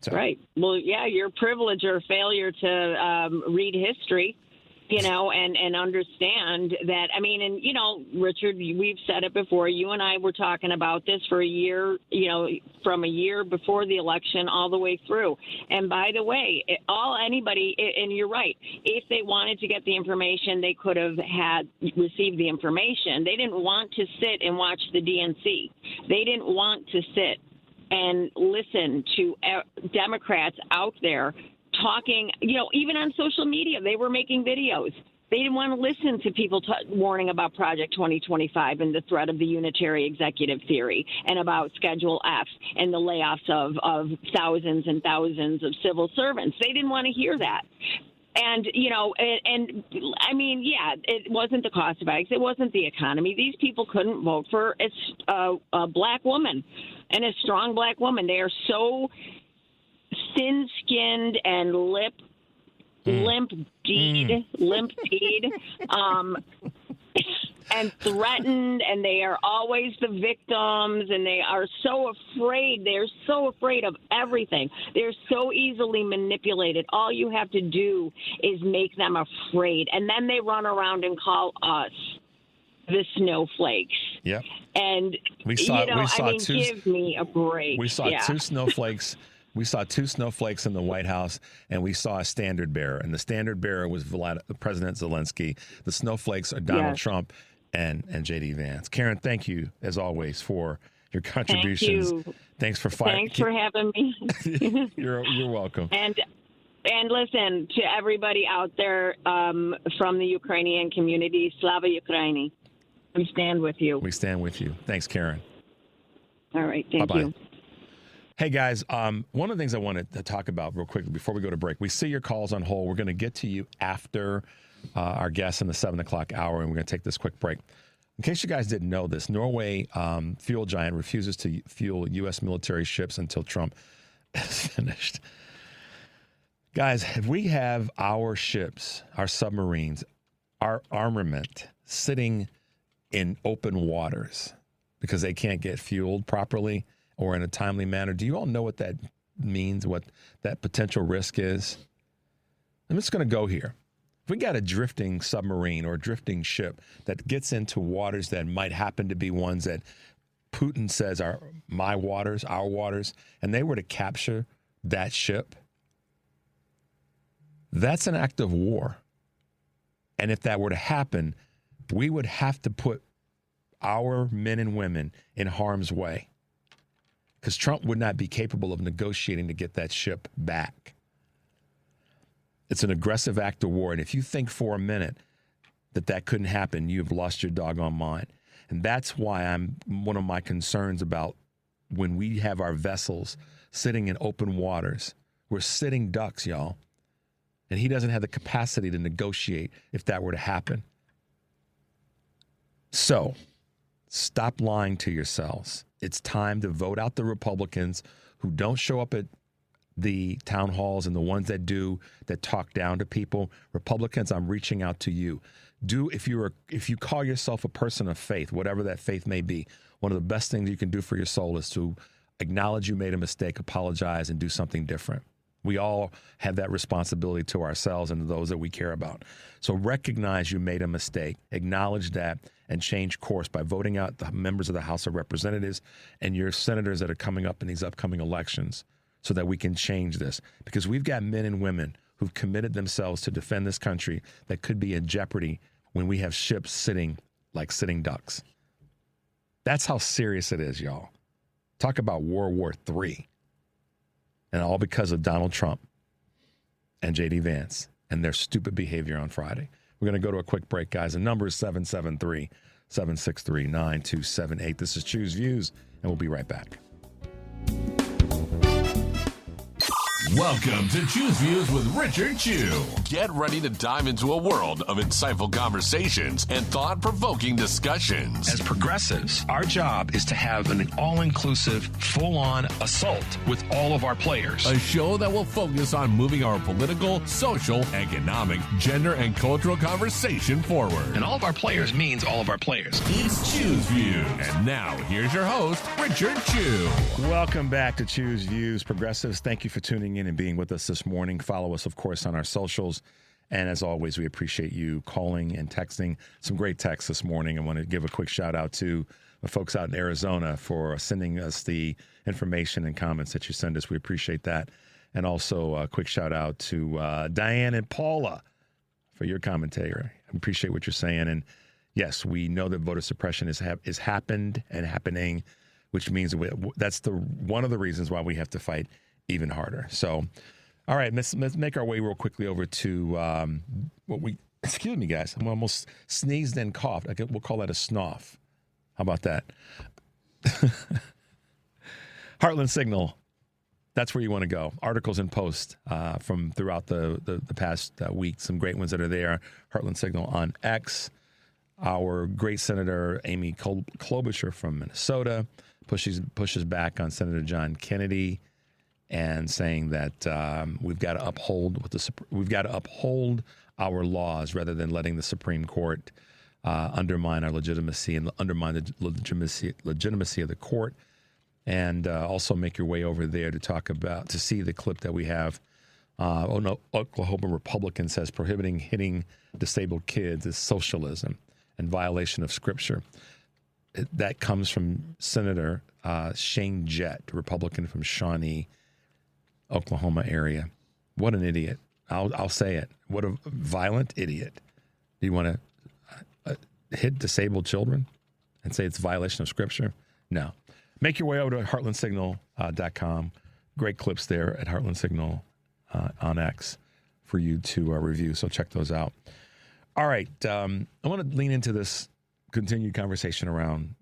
So. Right. Well, yeah, your privilege or failure to read history, and understand that. I mean, and, Richard, we've said it before. You and I were talking about this for a year, from a year before the election all the way through. And by the way, anybody, and you're right, if they wanted to get the information, they could have received the information. They didn't want to sit and watch the DNC. They didn't want to sit and listen to Democrats out there talking, even on social media. They were making videos. They didn't want to listen to people warning about Project 2025 and the threat of the unitary executive theory and about Schedule F and the layoffs of thousands and thousands of civil servants. They didn't want to hear that. And, I mean, it wasn't the cost of eggs. It wasn't the economy. These people couldn't vote for a black woman and a strong black woman. They are so thin-skinned and limp-deed, and threatened, and they are always the victims, and they are so afraid. They're so afraid of everything. They're so easily manipulated. All you have to do is make them afraid, and then they run around and call us the snowflakes. Yep. And give me a break. We saw two snowflakes. We saw two snowflakes in the White House, and we saw a standard bearer. And the standard bearer was President Zelensky. The snowflakes are Donald Trump and J.D. Vance. Karen, thank you, as always, for your contributions. Thank you. Thanks for fighting. Thanks for having me. You're welcome. And listen to everybody out there from the Ukrainian community. Slava Ukraini. We stand with you. We stand with you. Thanks, Karen. All right. Thank Bye-bye. you. Hey, guys, one of the things I wanted to talk about real quickly before we go to break, we see your calls on hold. We're going to get to you after our guests in the 7 o'clock hour, and we're going to take this quick break. In case you guys didn't know this, Norway fuel giant refuses to fuel U.S. military ships until Trump is finished. Guys, if we have our ships, our submarines, our armament sitting in open waters because they can't get fueled properly or in a timely manner, do you all know what that means, what that potential risk is? I'm just going to go here. If we got a drifting submarine or a drifting ship that gets into waters that might happen to be ones that Putin says are my waters, our waters, and they were to capture that ship, that's an act of war. And if that were to happen, we would have to put our men and women in harm's way because Trump would not be capable of negotiating to get that ship back. It's an aggressive act of war. And if you think for a minute that that couldn't happen, you've lost your doggone mind. And that's why one of my concerns about when we have our vessels sitting in open waters, we're sitting ducks, y'all. And he doesn't have the capacity to negotiate if that were to happen. So stop lying to yourselves. It's time to vote out the Republicans who don't show up at the town halls and the ones that do, that talk down to people. Republicans, I'm reaching out to you. If you call yourself a person of faith, whatever that faith may be, one of the best things you can do for your soul is to acknowledge you made a mistake, apologize, and do something different. We all have that responsibility to ourselves and to those that we care about. So recognize you made a mistake, acknowledge that, and change course by voting out the members of the House of Representatives and your senators that are coming up in these upcoming elections so that we can change this. Because we've got men and women who've committed themselves to defend this country that could be in jeopardy when we have ships sitting like sitting ducks. That's how serious it is, y'all. Talk about World War III. And all because of Donald Trump and J.D. Vance and their stupid behavior on Friday. We're going to go to a quick break, guys. The number is 773-763-9278. This is Choose Views, and we'll be right back. Welcome to Choose Views with Richard Chew. Get ready to dive into a world of insightful conversations and thought-provoking discussions. As progressives, our job is to have an all-inclusive, full-on assault with all of our players. A show that will focus on moving our political, social, economic, gender, and cultural conversation forward. And all of our players means all of our players. It's Choose Views. And now, here's your host, Richard Chew. Welcome back to Choose Views. Progressives, thank you for tuning in and being with us this morning. Follow us, of course, on our socials. And as always, we appreciate you calling and texting. Some great texts this morning. I want to give a quick shout out to the folks out in Arizona for sending us the information and comments that you send us. We appreciate that. And also a quick shout out to Diane and Paula for your commentary. I appreciate what you're saying. And yes, we know that voter suppression is happened and happening, which means that's one of the reasons why we have to fight even harder. So, all right, let's make our way real quickly over to excuse me, guys. I'm almost sneezed and coughed. We'll call that a snoff. How about that? Heartland Signal. That's where you want to go. Articles and posts from throughout the past week. Some great ones that are there. Heartland Signal on X. Our great Senator Amy Klobuchar from Minnesota pushes back on Senator John Kennedy and saying that we've got to uphold our laws rather than letting the Supreme Court undermine our legitimacy and undermine the legitimacy of the court. And also make your way over there to see the clip that we have. Oklahoma Republican says prohibiting hitting disabled kids is socialism and violation of Scripture. That comes from Senator Shane Jett, Republican from Shawnee, Oklahoma area. What an idiot. I'll say it. What a violent idiot. Do you want to hit disabled children and say it's a violation of Scripture? No. Make your way over to heartlandsignal.com. Great clips there at Heartland Signal on X for you to review. So check those out. All right. I want to lean into this continued conversation around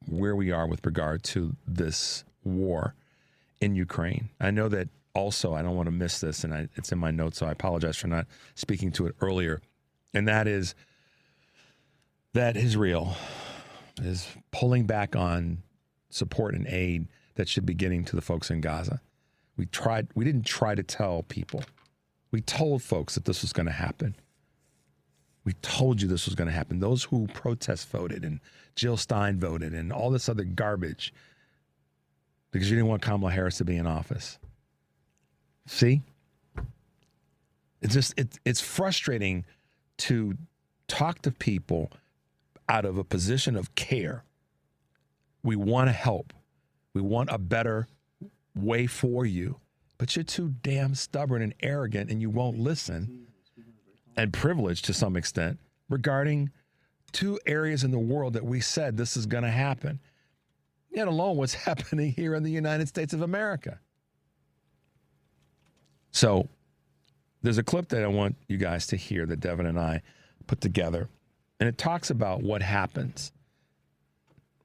where we are with regard to this war in Ukraine. I know that also, I don't want to miss this, and it's in my notes, so I apologize for not speaking to it earlier. And that is that Israel is pulling back on support and aid that should be getting to the folks in Gaza. We didn't try to tell people. We told folks that this was going to happen. We told you this was going to happen. Those who protest voted and Jill Stein voted and all this other garbage because you didn't want Kamala Harris to be in office. See? It's frustrating to talk to people out of a position of care. We want to help. We want a better way for you. But you're too damn stubborn and arrogant and you won't listen, and privileged to some extent, regarding two areas in the world that we said this is going to happen. Yet alone what's happening here in the United States of America. So there's a clip that I want you guys to hear that Devin and I put together, and it talks about what happens.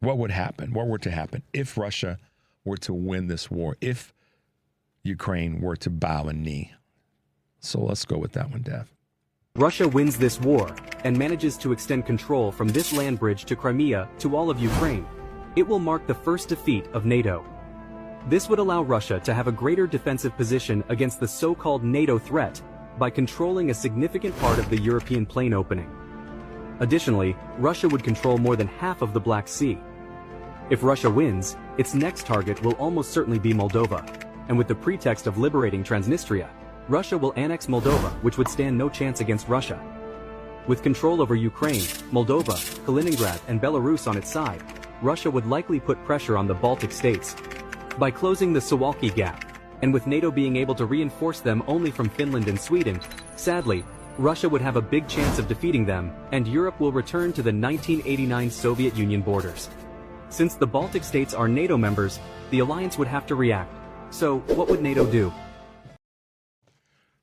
What would happen? What were to happen if Russia were to win this war, if Ukraine were to bow a knee? So let's go with that one, Dev. Russia wins this war and manages to extend control from this land bridge to Crimea to all of Ukraine. It will mark the first defeat of NATO. This would allow Russia to have a greater defensive position against the so-called NATO threat by controlling a significant part of the European plain opening. Additionally, Russia would control more than half of the Black Sea. If Russia wins, its next target will almost certainly be Moldova, and with the pretext of liberating Transnistria, Russia will annex Moldova, which would stand no chance against Russia. With control over Ukraine, Moldova, Kaliningrad, and Belarus on its side, Russia would likely put pressure on the Baltic states. By closing the Suwalki Gap, and with NATO being able to reinforce them only from Finland and Sweden, sadly, Russia would have a big chance of defeating them, and Europe will return to the 1989 Soviet Union borders. Since the Baltic states are NATO members, the alliance would have to react. So, what would NATO do?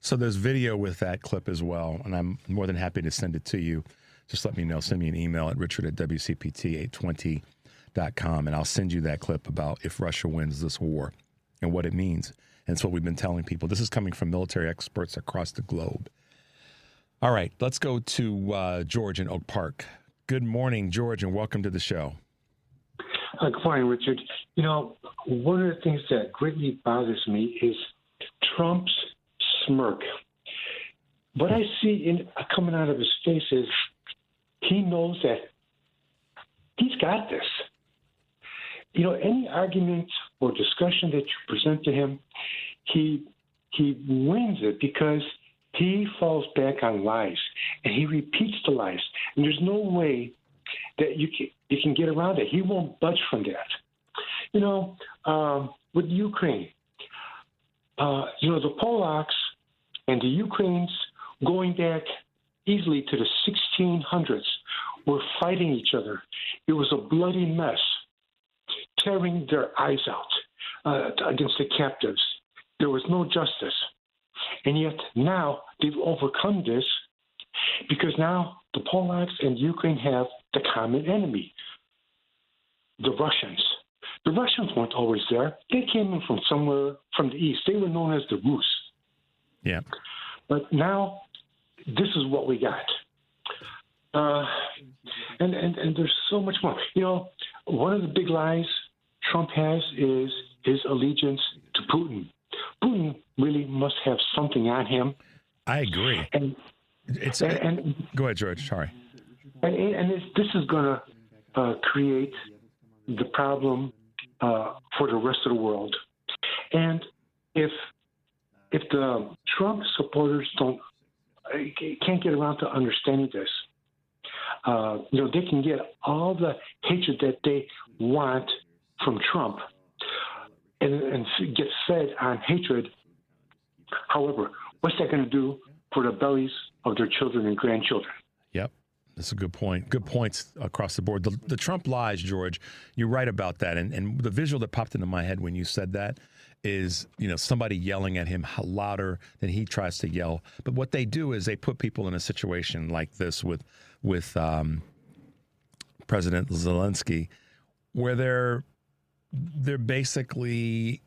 So there's video with that clip as well, and I'm more than happy to send it to you. Just let me know. Send me an email at richard@wcpt820.com, and I'll send you that clip about if Russia wins this war and what it means. And it's what we've been telling people. This is coming from military experts across the globe. All right, let's go to George in Oak Park. Good morning, George, and welcome to the show. Good morning, Richard. You know, one of the things that greatly bothers me is Trump's smirk. What I see coming out of his face is he knows that he's got this. You know, any argument or discussion that you present to him, he wins it because he falls back on lies and he repeats the lies. And there's no way that you can get around it. He won't budge from that. You know, with Ukraine, the Polacks and the Ukrainians going back easily to the 1600s were fighting each other. It was a bloody mess, tearing their eyes out against the captives. There was no justice. And yet now they've overcome this because now the Polacks and Ukraine have the common enemy, the Russians. The Russians weren't always there. They came in from somewhere from the east. They were known as the Rus. Yeah. But now this is what we got. And there's so much more. You know, one of the big lies Trump has is his allegiance to Putin. Putin really must have something on him. I agree. And go ahead, George. Sorry. And this is going to create the problem for the rest of the world. And if the Trump supporters can't get around to understanding this, they can get all the hatred that they want from Trump and get fed on hatred. However, what's that going to do for the bellies of their children and grandchildren? Yep. That's a good point. Good points across the board. The Trump lies, George, you're right about that. And the visual that popped into my head when you said that is, somebody yelling at him louder than he tries to yell. But what they do is they put people in a situation like this with President Zelensky, where they're basically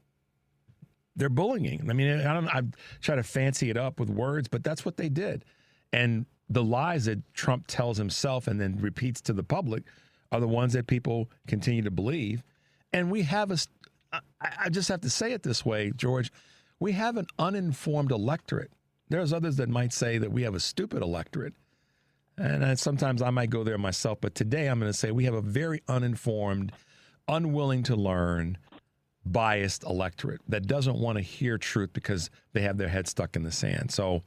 they're bullying. I mean, I try to fancy it up with words, but that's what they did. And the lies that Trump tells himself and then repeats to the public are the ones that people continue to believe. And we have I just have to say it this way, George, we have an uninformed electorate. There's others that might say that we have a stupid electorate. And sometimes I might go there myself, but today I'm going to say we have a very uninformed, unwilling to learn, biased electorate that doesn't want to hear truth because they have their head stuck in the sand. So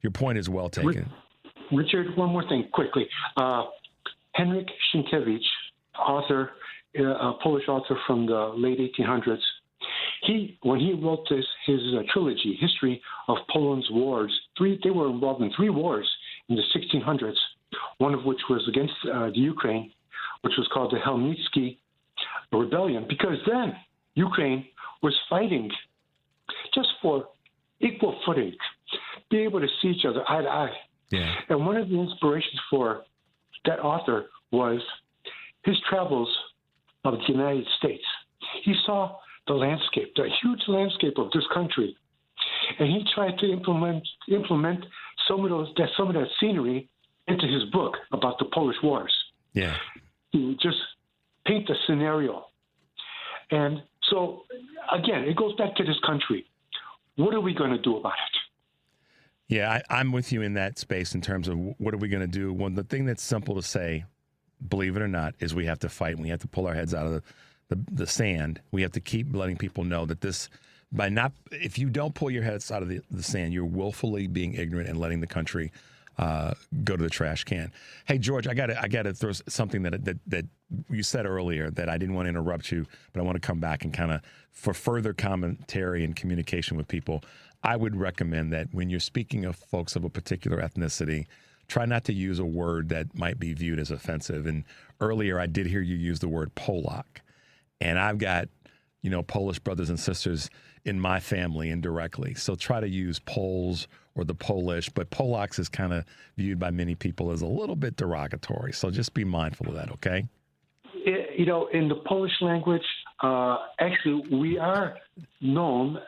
your point is well taken. Richard, one more thing quickly. Henryk Sienkiewicz, author, a Polish author from the late 1800s, when he wrote his trilogy, History of Poland's Wars, they were involved in 3 wars in the 1600s, one of which was against the Ukraine, which was called the Helmitsky Rebellion, because then Ukraine was fighting just for equal footing, be able to see each other eye to eye. Yeah. And one of the inspirations for that author was his travels of the United States. He saw the landscape, the huge landscape of this country, and he tried to implement some of that scenery into his book about the Polish Wars. Yeah. To just paint the scenario. And so, again, it goes back to this country. What are we going to do about it? Yeah, I'm with you in that space in terms of what are we going to do. Well, the thing that's simple to say, believe it or not, is we have to fight. We have to pull our heads out of the sand. We have to keep letting people know that if you don't pull your heads out of the sand, you're willfully being ignorant and letting the country go to the trash can. Hey, George, I gotta throw something that you said earlier that I didn't want to interrupt you, but I want to come back and kind of, for further commentary and communication with people, I would recommend that when you're speaking of folks of a particular ethnicity, try not to use a word that might be viewed as offensive. And earlier I did hear you use the word Polak. And I've got, Polish brothers and sisters in my family indirectly. So try to use Poles or the Polish, but Polacks is kind of viewed by many people as a little bit derogatory. So just be mindful of that, okay? In the Polish language, actually, we are known.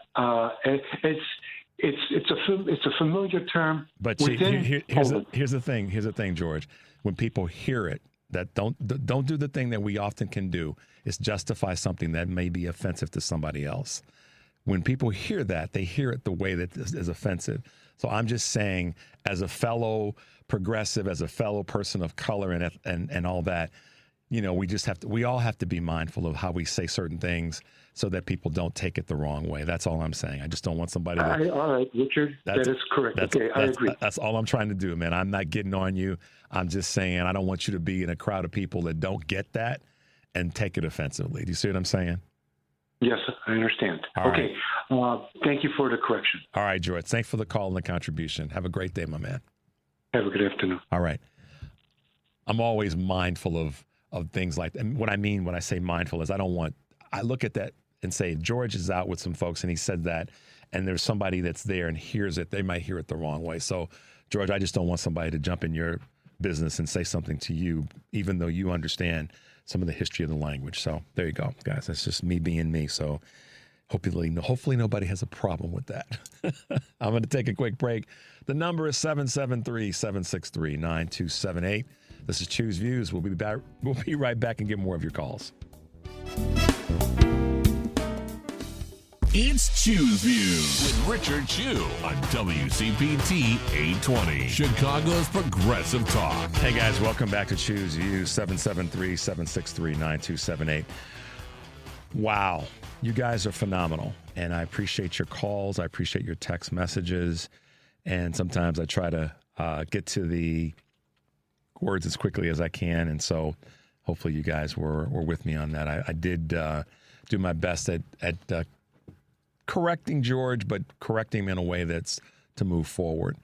It's a familiar term. But see, here's the thing, George. When people hear it, that don't do the thing that we often can do, is justify something that may be offensive to somebody else. When people hear that, they hear it the way that is offensive. So I'm just saying, as a fellow progressive, as a fellow person of color and all that, we all have to be mindful of how we say certain things so that people don't take it the wrong way. That's all I'm saying. I just don't want somebody to... All right, Richard, that is correct. I agree. That's all I'm trying to do, man. I'm not getting on you. I'm just saying I don't want you to be in a crowd of people that don't get that and take it offensively. Do you see what I'm saying? Yes, I understand. Okay. Thank you for the correction. All right, George. Thanks for the call and the contribution. Have a great day, my man. Have a good afternoon. All right. I'm always mindful of things like that. And what I mean when I say mindful is I look at that and say, George is out with some folks and he said that, and there's somebody that's there and hears it. They might hear it the wrong way. So, George, I just don't want somebody to jump in your business and say something to you, even though you understand some of the history of the language. So there you go, guys. That's just me being me. So hopefully nobody has a problem with that. I'm going to take a quick break. The number is 773-763-9278. This is Choose Views. We'll be right back and get more of your calls. It's Choose Views with Richard Chu on WCPT 820, Chicago's Progressive Talk. Hey guys, welcome back to Choose Views, 773-763-9278. Wow, you guys are phenomenal, and I appreciate your calls. I appreciate your text messages, and sometimes I try to get to the words as quickly as I can, and so hopefully you guys were with me on that. I did do my best at correcting George, but correcting him in a way that's to move forward.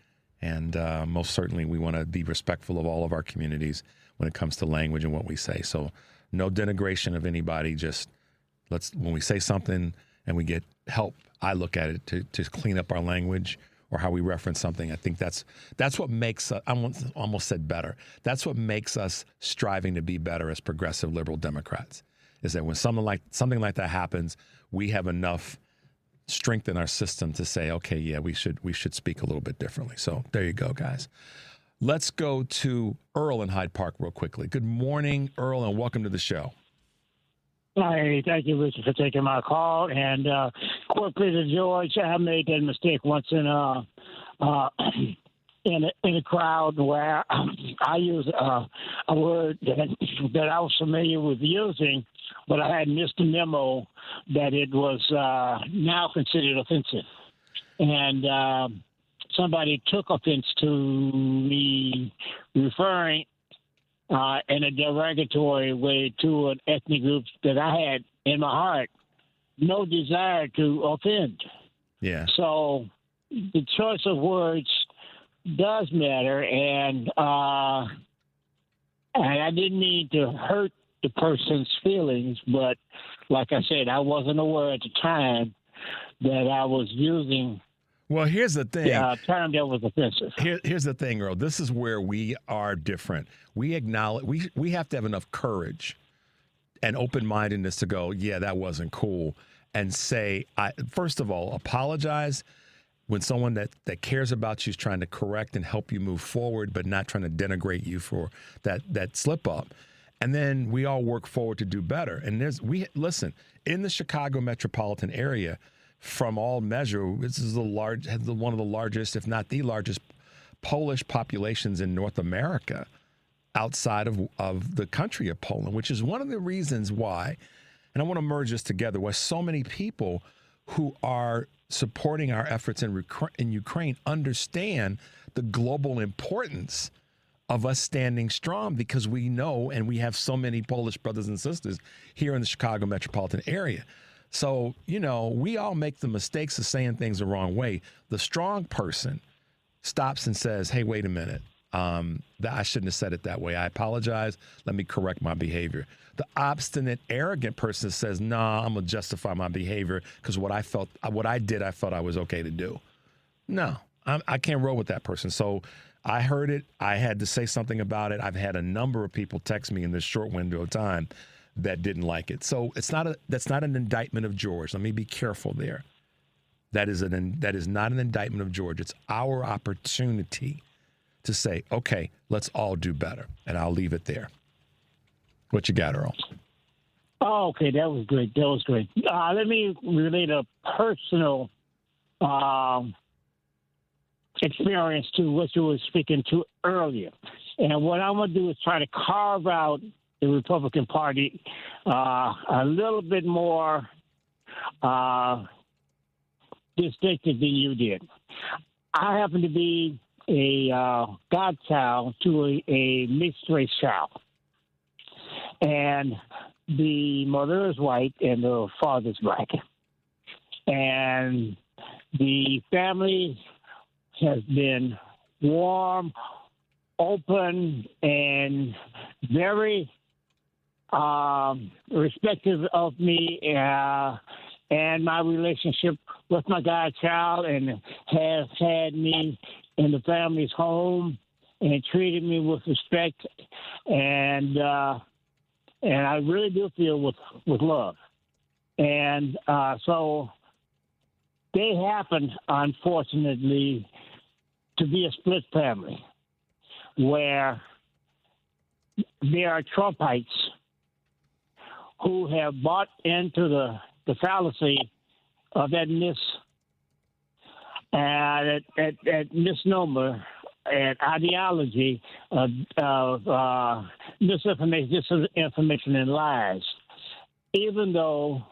And most certainly, we want to be respectful of all of our communities when it comes to language and what we say. So no denigration of anybody. Just when we say something and we get help, I look at it to clean up our language or how we reference something. I think that's what makes us, I almost said better. That's what makes us striving to be better as progressive liberal Democrats, is that when something like that happens, we have enough strength in our system to say, okay, yeah, we should speak a little bit differently. So there you go, guys. Let's go to Earl in Hyde Park real quickly. Good morning, Earl, and welcome to the show. Hi, thank you, Richard, for taking my call. And quickly to George, I made that mistake once in a crowd where I used a word that I was familiar with using, but I had missed the memo that it was now considered offensive. And somebody took offense to me referring in a derogatory way to an ethnic group that I had in my heart no desire to offend. Yeah. So the choice of words does matter, and I didn't mean to hurt the person's feelings, but like I said, I wasn't aware at the time that I was using. Well, here's the thing. A term that was offensive. Here's the thing, Earl. This is where we are different. We acknowledge we have to have enough courage and open-mindedness to go, yeah, that wasn't cool, and say, first of all, apologize when someone that cares about you is trying to correct and help you move forward, but not trying to denigrate you for that slip up. And then we all work forward to do better. And listen, in the Chicago metropolitan area, from all measure, this is one of the largest, if not the largest, Polish populations in North America outside of the country of Poland, which is one of the reasons why, and I want to merge this together, why so many people who are supporting our efforts in Ukraine understand the global importance of us standing strong, because we know, and we have so many Polish brothers and sisters here in the Chicago metropolitan area. So, we all make the mistakes of saying things the wrong way. The strong person stops and says, hey, wait a minute. I shouldn't have said it that way. I apologize. Let me correct my behavior. The obstinate, arrogant person says, nah, I'm going to justify my behavior because what I did, I felt I was okay to do. No, I can't roll with that person. So I heard it. I had to say something about it. I've had a number of people text me in this short window of time that didn't like it. So that's not an indictment of George. Let me be careful there. That is not an indictment of George. It's our opportunity to say, okay, let's all do better. And I'll leave it there. What you got, Earl? Oh, okay, that was great. Let me relate a personal experience to what you were speaking to earlier. And what I'm going to do is try to carve out the Republican Party a little bit more distinctive than you did. I happen to be a godchild to a mixed-race child. And the mother is white and the father's black. And the family has been warm, open, and very respectful of me and my relationship with my godchild, and has had me in the family's home and treated me with respect, and I really do feel with love. And so they happen, unfortunately, to be a split family where there are Trumpites who have bought into the fallacy of that misnomer and ideology of disinformation and lies, even though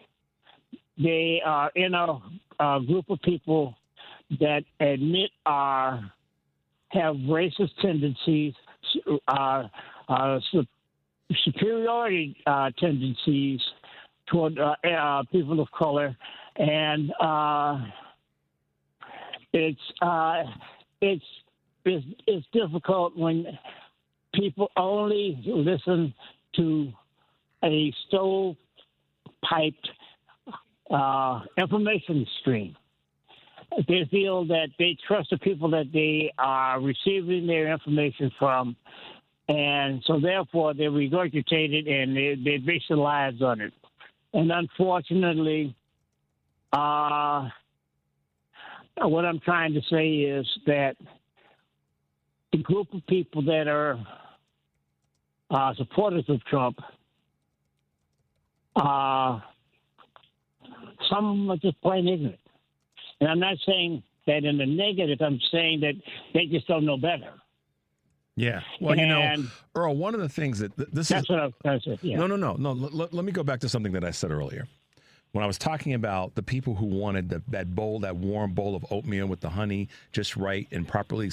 they are in a group of people that admit have racist tendencies, superiority tendencies toward people of color, and it's it's difficult when people only listen to a stove-piped information stream. They feel that they trust the people that they are receiving their information from, and so therefore they regurgitate it and they base their lives on it. And unfortunately, what I'm trying to say is that the group of people that are supporters of Trump, some of them are just plain ignorant. And I'm not saying that in the negative. I'm saying that they just don't know better. Yeah. Well, Earl, one of the things that's what I was trying to say. Yeah. No. Let me go back to something that I said earlier. When I was talking about the people who wanted that warm bowl of oatmeal with the honey just right and properly,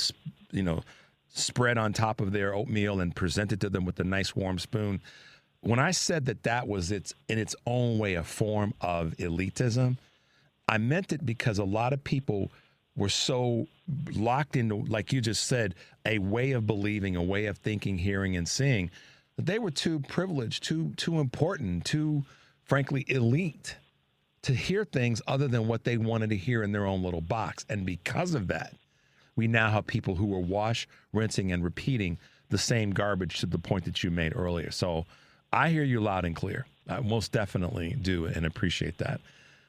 spread on top of their oatmeal and presented to them with a nice warm spoon. When I said that was in its own way a form of elitism, I meant it because a lot of people were so locked into, like you just said, a way of believing, a way of thinking, hearing, and seeing, that they were too privileged, too important, too, frankly, elite to hear things other than what they wanted to hear in their own little box. And because of that, we now have people who are rinsing, and repeating the same garbage to the point that you made earlier. So I hear you loud and clear. I most definitely do and appreciate that.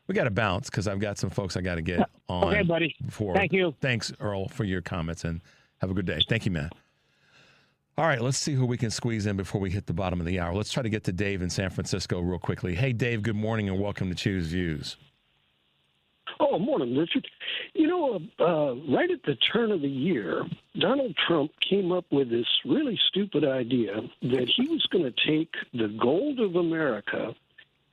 We got to bounce because I've got some folks I got to get on. Okay, buddy. Thank you. Thanks, Earl, for your comments, and have a good day. Thank you, man. All right, let's see who we can squeeze in before we hit the bottom of the hour. Let's try to get to Dave in San Francisco real quickly. Hey, Dave, good morning and welcome to Choose Views. Oh, morning, Richard. Right at the turn of the year, Donald Trump came up with this really stupid idea that he was going to take the gold of America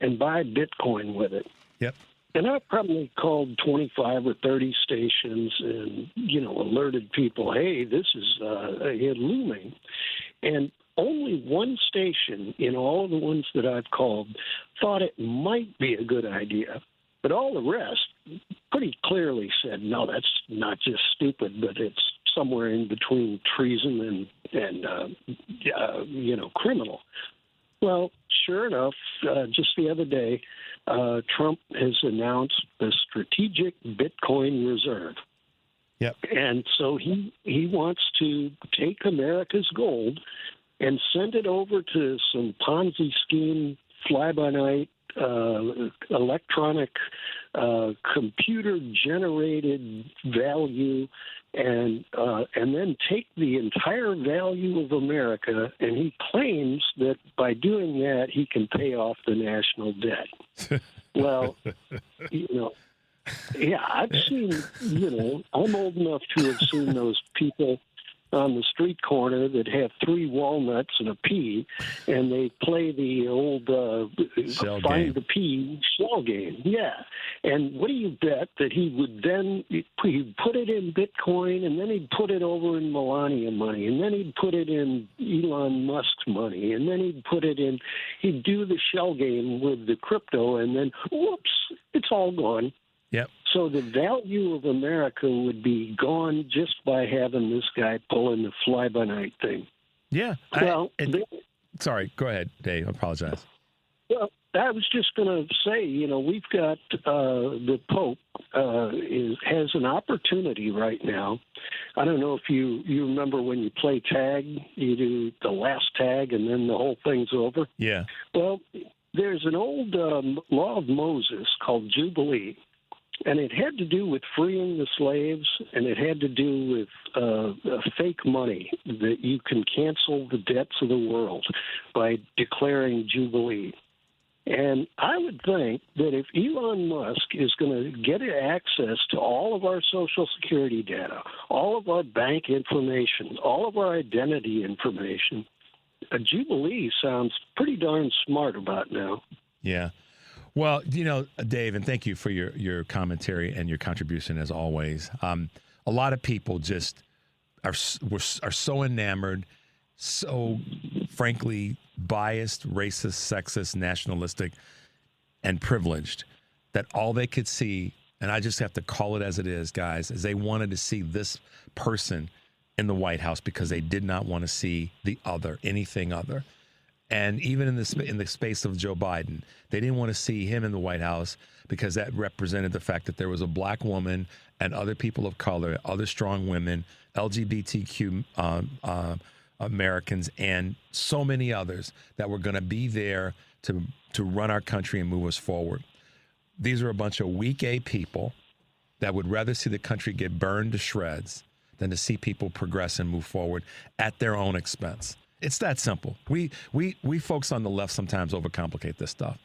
and buy Bitcoin with it. Yep. And I probably called 25 or 30 stations and, alerted people, hey, this is looming. And only one station in all of the ones that I've called thought it might be a good idea. But all the rest pretty clearly said, no, that's not just stupid, but it's somewhere in between treason and criminal. Well, sure enough, just the other day, Trump has announced the strategic Bitcoin reserve. Yep. And so he wants to take America's gold and send it over to some Ponzi scheme, fly-by-night, electronic, computer-generated value, and then take the entire value of America, and he claims that by doing that he can pay off the national debt. Well, yeah, I've seen, I'm old enough to have seen those people on the street corner that have 3 walnuts and a pea, and they play the old find the pea shell game. Yeah. And what do you bet that he would then he'd put it in Bitcoin, and then he'd put it over in Melania money, and then he'd put it in Elon Musk's money, and then he'd do the shell game with the crypto, and then whoops, it's all gone. Yep. So the value of America would be gone just by having this guy pulling the fly-by-night thing. Yeah. Well, sorry, go ahead, Dave. I apologize. Well, I was just going to say, we've got the Pope has an opportunity right now. I don't know if you remember when you play tag, you do the last tag and then the whole thing's over. Yeah. Well, there's an old law of Moses called Jubilee. And it had to do with freeing the slaves, and it had to do with fake money, that you can cancel the debts of the world by declaring Jubilee. And I would think that if Elon Musk is going to get access to all of our Social Security data, all of our bank information, all of our identity information, a Jubilee sounds pretty darn smart about now. Yeah. Well, Dave, and thank you for your commentary and your contribution as always. A lot of people just are so enamored, so frankly biased, racist, sexist, nationalistic, and privileged that all they could see, and I just have to call it as it is, guys, is they wanted to see this person in the White House because they did not want to see anything other. And even in the space of Joe Biden, they didn't want to see him in the White House because that represented the fact that there was a black woman and other people of color, other strong women, LGBTQ Americans, and so many others that were going to be there to run our country and move us forward. These are a bunch of weak A people that would rather see the country get burned to shreds than to see people progress and move forward at their own expense. It's that simple. We folks on the left sometimes overcomplicate this stuff.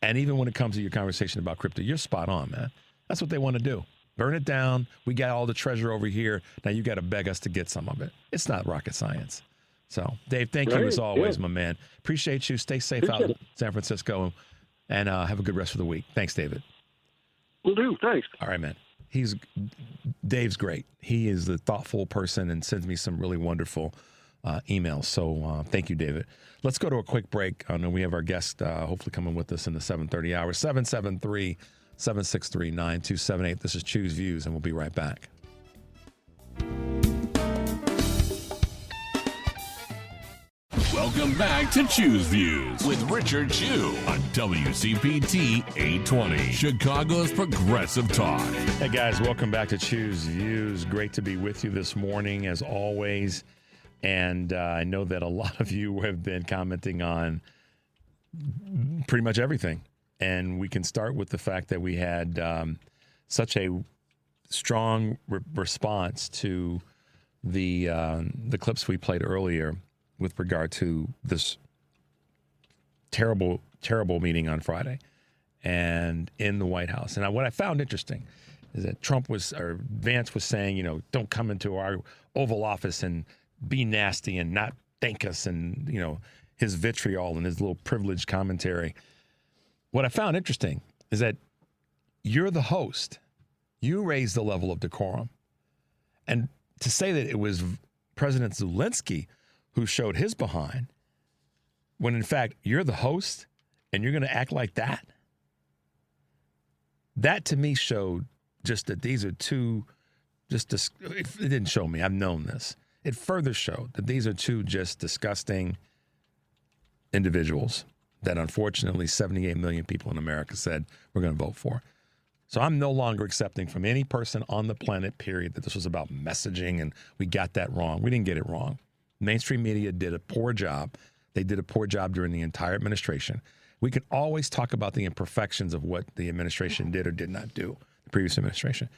And even when it comes to your conversation about crypto, you're spot on, man. That's what they want to do. Burn it down. We got all the treasure over here. Now you got to beg us to get some of it. It's not rocket science. So, Dave, thank you as always, my man. Appreciate you. Stay safe out in San Francisco, and have a good rest of the week. Thanks, David. Will do. Thanks. All right, man. Dave's great. He is a thoughtful person and sends me some really wonderful emails. So thank you, David. Let's go to a quick break. I know we have our guest hopefully coming with us in the 7:30 hour. 773-763-9278. This is Choose Views, and we'll be right back. Welcome back to Choose Views with Richard Chu on WCPT 820, Chicago's Progressive Talk. Hey, guys, welcome back to Choose Views. Great to be with you this morning, as always. And I know that a lot of you have been commenting on pretty much everything. And we can start with the fact that we had such a strong response to the clips we played earlier with regard to this terrible, terrible meeting on Friday and in the White House. And what I found interesting is that Vance was saying, don't come into our Oval Office and be nasty and not thank us, and, his vitriol and his little privileged commentary. What I found interesting is that you're the host. You raised the level of decorum. And to say that it was President Zelensky who showed his behind, when in fact you're the host and you're going to act like that, that to me showed just that these are two, it didn't show me, I've known this. It further showed that these are two just disgusting individuals that unfortunately 78 million people in America said we're going to vote for. So I'm no longer accepting from any person on the planet, period, that this was about messaging and we got that wrong. We didn't get it wrong. Mainstream media did a poor job. They did a poor job during the entire administration. We can always talk about the imperfections of what the administration did or did not do, the previous administration.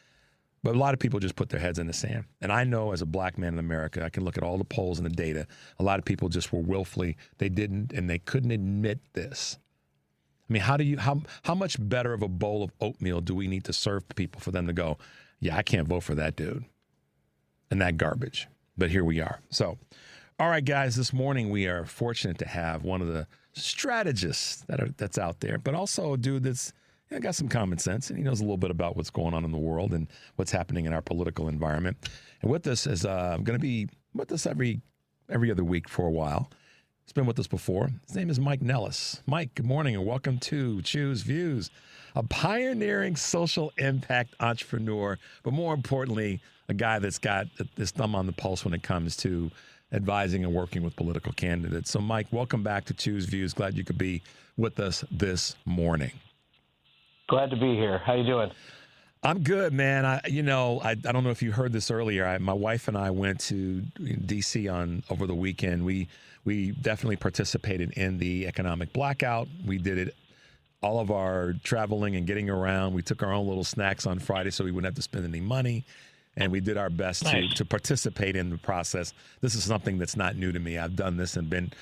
But a lot of people just put their heads in the sand. And I know as a black man in America, I can look at all the polls and the data. A lot of people just were willfully, they didn't and they couldn't admit this. I mean, how much better of a bowl of oatmeal do we need to serve people for them to go, yeah, I can't vote for that dude and that garbage. But here we are. So, all right, guys, this morning we are fortunate to have one of the strategists that's out there, but also a dude that's got some common sense, and he knows a little bit about what's going on in the world and what's happening in our political environment. And with us is going to be with us every other week for a while. He's been with us before. His name is Mike Nellis. Mike, good morning, and welcome to Choose Views, a pioneering social impact entrepreneur, but more importantly, a guy that's got his thumb on the pulse when it comes to advising and working with political candidates. So, Mike, welcome back to Choose Views. Glad you could be with us this morning. Glad to be here. How you doing? I'm good, man. I don't know if you heard this earlier. My wife and I went to D.C. over the weekend. We definitely participated in the economic blackout. We did it, all of our traveling and getting around. We took our own little snacks on Friday so we wouldn't have to spend any money. And we did our best to participate in the process. This is something that's not new to me. I've done this and been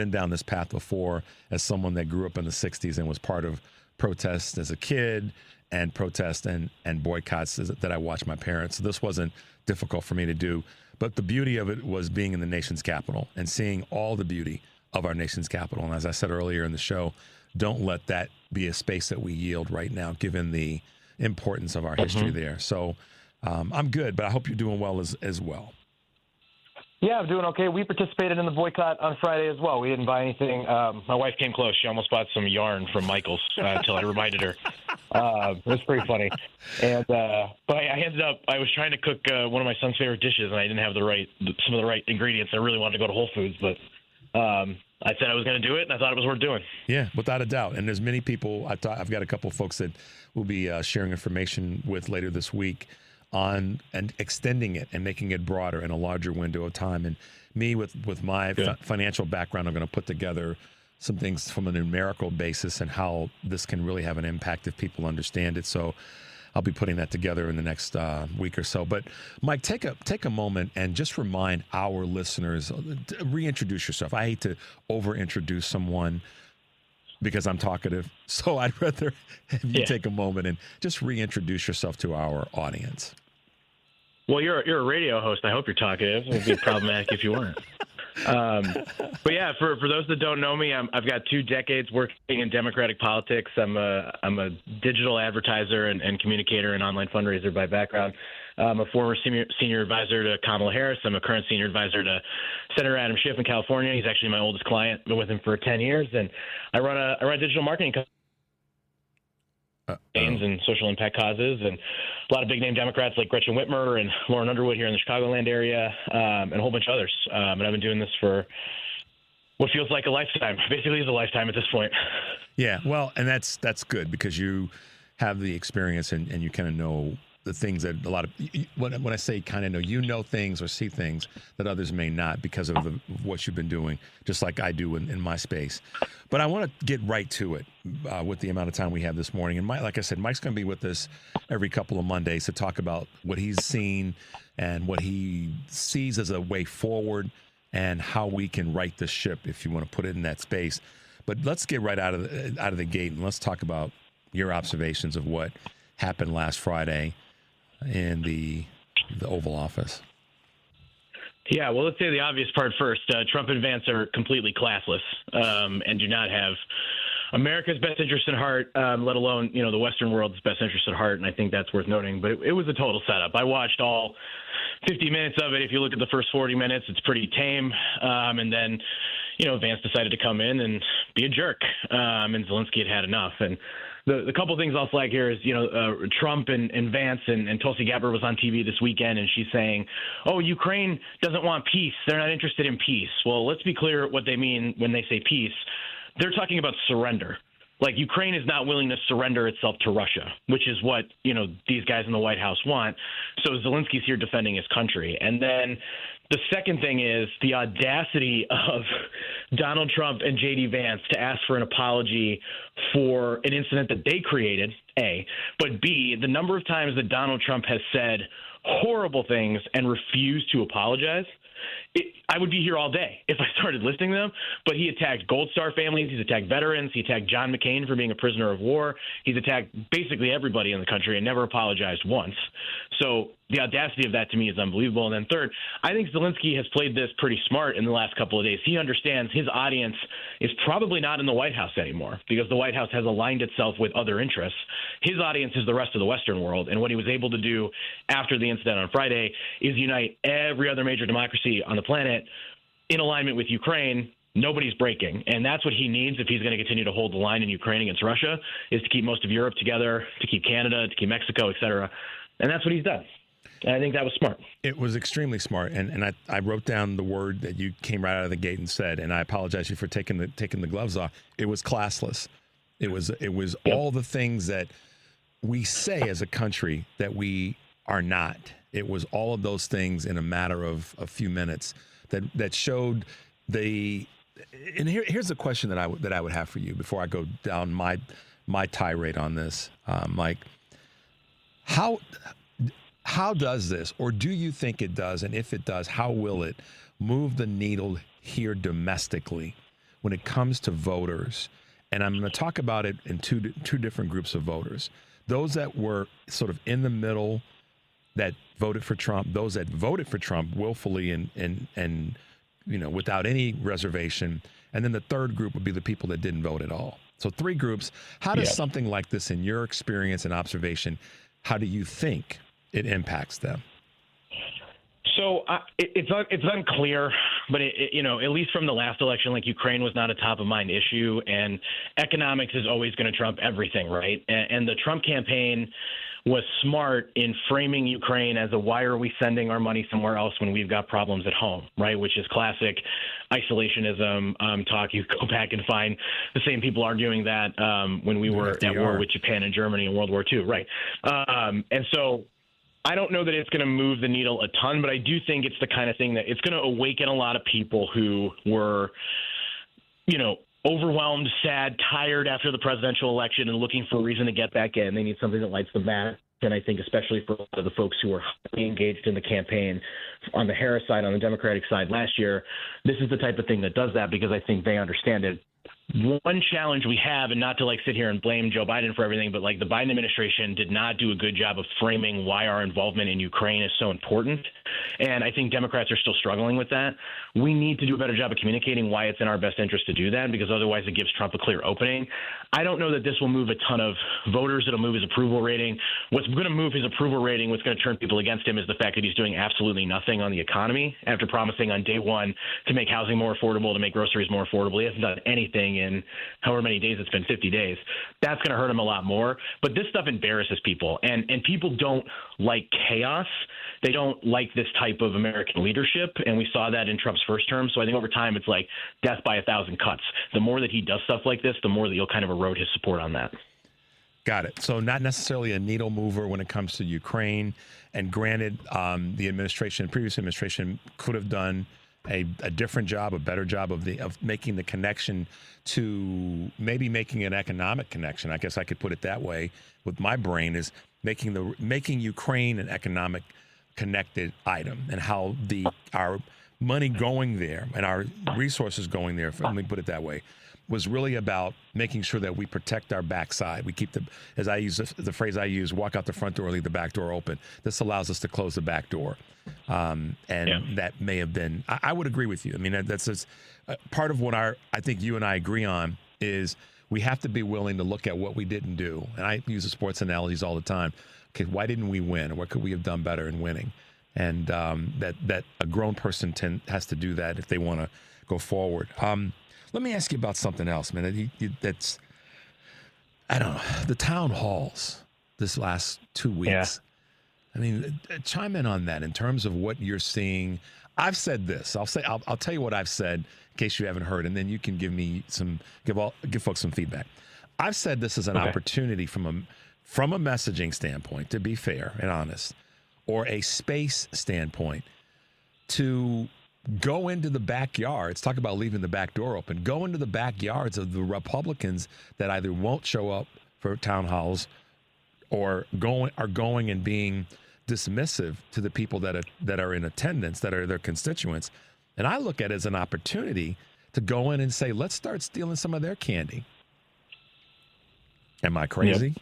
down this path before as someone that grew up in the 60s and was part of protests as a kid and protests and boycotts that I watched my parents. So this wasn't difficult for me to do. But the beauty of it was being in the nation's capital and seeing all the beauty of our nation's capital. And as I said earlier in the show, don't let that be a space that we yield right now, given the importance of our history there. So I'm good, but I hope you're doing well as well. Yeah, I'm doing okay. We participated in the boycott on Friday as well. We didn't buy anything. My wife came close. She almost bought some yarn from Michael's until I reminded her. It was pretty funny. And but I was trying to cook one of my son's favorite dishes, and I didn't have some of the right ingredients. I really wanted to go to Whole Foods, but I said I was going to do it, and I thought it was worth doing. Yeah, without a doubt. And there's many people. I've got a couple of folks that we'll be sharing information with later this week on and extending it and making it broader in a larger window of time. And me, with my financial background, I'm going to put together some things from a numerical basis and how this can really have an impact if people understand it. So I'll be putting that together in the next week or so. But Mike, take a moment and just remind our listeners, reintroduce yourself. I hate to over-introduce someone because I'm talkative, so I'd rather have you take a moment and just reintroduce yourself to our audience. Well, you're a radio host. I hope you're talkative. It would be problematic if you weren't. But yeah, for those that don't know me, I've got 2 decades working in Democratic politics. I'm a digital advertiser and communicator and online fundraiser by background. I'm a former senior advisor to Kamala Harris. I'm a current senior advisor to Senator Adam Schiff in California. He's actually my oldest client. Been with him for 10 years, and I run a digital marketing company. And social impact causes, and a lot of big name Democrats like Gretchen Whitmer and Lauren Underwood here in the Chicagoland area, and a whole bunch of others. And I've been doing this for what feels like a lifetime. Basically, it's a lifetime at this point. Yeah, well, and that's good because you have the experience and you kind of know the things that a lot of when I say kind of know, you know things or see things that others may not because of what you've been doing, just like I do in my space. But I want to get right to it with the amount of time we have this morning. And like I said, Mike's going to be with us every couple of Mondays to talk about what he's seen and what he sees as a way forward and how we can right the ship, if you want to put it in that space. But let's get right out of the gate and let's talk about your observations of what happened last Friday in the Oval Office. Yeah, well, let's say the obvious part first. Trump and Vance are completely classless and do not have America's best interest at heart, let alone, the Western world's best interest at heart, and I think that's worth noting. But it was a total setup. I watched all 50 minutes of it. If you look at the first 40 minutes, it's pretty tame. And then, Vance decided to come in and be a jerk, and Zelensky had enough. And the couple things I'll flag here is, Trump and Vance and Tulsi Gabbard was on TV this weekend, and she's saying, oh, Ukraine doesn't want peace. They're not interested in peace. Well, let's be clear what they mean when they say peace. They're talking about surrender. Like, Ukraine is not willing to surrender itself to Russia, which is what, these guys in the White House want. So Zelensky's here defending his country. And then the second thing is the audacity of Donald Trump and J.D. Vance to ask for an apology for an incident that they created, A, but B, the number of times that Donald Trump has said horrible things and refused to apologize. I would be here all day if I started listing them, but he attacked Gold Star families. He's attacked veterans. He attacked John McCain for being a prisoner of war. He's attacked basically everybody in the country and never apologized once. So the audacity of that to me is unbelievable. And then third, I think Zelensky has played this pretty smart in the last couple of days. He understands his audience is probably not in the White House anymore because the White House has aligned itself with other interests. His audience is the rest of the Western world. And what he was able to do after the incident on Friday is unite every other major democracy on the planet in alignment with Ukraine. Nobody's breaking. And that's what he needs if he's going to continue to hold the line in Ukraine against Russia, is to keep most of Europe together, to keep Canada, to keep Mexico, et cetera. And that's what he's done. And I think that was smart. It was extremely smart. And I wrote down the word that you came right out of the gate and said, and I apologize you for taking the gloves off. It was classless. It was all the things that we say as a country that we are not. It was all of those things in a matter of a few minutes that showed the. And here's the question that I would have for you before I go down my tirade on this, Mike. How does this, or do you think it does, and if it does, how will it move the needle here domestically when it comes to voters? And I'm going to talk about it in two different groups of voters. Those that were sort of in the middle that voted for Trump, those that voted for Trump willfully and without any reservation. And then the third group would be the people that didn't vote at all. So 3 groups. How does something like this, in your experience and observation, how do you think it impacts them? So it's unclear but at least from the last election, like Ukraine was not a top of mind issue, and economics is always going to trump everything, right? And the Trump campaign was smart in framing Ukraine as why are we sending our money somewhere else when we've got problems at home, right? Which is classic isolationism talk. You go back and find the same people arguing that when we were at war with Japan and Germany in World War II, right? And so I don't know that it's going to move the needle a ton, but I do think it's the kind of thing that it's going to awaken a lot of people who were, overwhelmed, sad, tired after the presidential election and looking for a reason to get back in. They need something that lights them back. And I think especially for the folks who were highly engaged in the campaign on the Harris side, on the Democratic side last year, this is the type of thing that does that because I think they understand it. One challenge we have, and not to sit here and blame Joe Biden for everything, but the Biden administration did not do a good job of framing why our involvement in Ukraine is so important. And I think Democrats are still struggling with that. We need to do a better job of communicating why it's in our best interest to do that, because otherwise it gives Trump a clear opening. I don't know that this will move a ton of voters. It'll move his approval rating. What's going to move his approval rating, what's going to turn people against him, is the fact that he's doing absolutely nothing on the economy after promising on day one to make housing more affordable, to make groceries more affordable. He hasn't done anything in however many days it's been, 50 days. That's going to hurt him a lot more. But this stuff embarrasses people, and people don't like chaos. They don't like this type of American leadership, and we saw that in Trump's first term. So I think over time it's like death by 1,000 cuts. The more that he does stuff like this, the more that you'll kind of erode his support on that. Got it. So not necessarily a needle mover when it comes to Ukraine. And granted, the previous administration could have done a different job, a better job of making the connection to maybe making an economic connection. I guess I could put it that way with my brain, is making Ukraine an economic connected item, and how our money going there and our resources going there, let me put it that way, was really about making sure that we protect our backside. We keep as I use the phrase I use, walk out the front door, leave the back door open. This allows us to close the back door. That may have been, I would agree with you. I mean, that's just part of what I think you and I agree on is we have to be willing to look at what we didn't do. And I use the sports analogies all the time. Okay, why didn't we win? Or what could we have done better in winning? And that a grown person has to do that if they want to go forward. Let me ask you about something else, man. That's, I don't know, the town halls this last 2 weeks. Yeah. I mean, chime in on that in terms of what you're seeing. I've said this. I'll tell you what I've said in case you haven't heard, and then you can give folks some feedback. I've said this is an opportunity from a messaging standpoint, to be fair and honest, or a space standpoint, to go into the backyards, talk about leaving the back door open, go into the backyards of the Republicans that either won't show up for town halls or are going and being dismissive to the people that are in attendance, that are their constituents. And I look at it as an opportunity to go in and say, let's start stealing some of their candy. Am I crazy? Yep.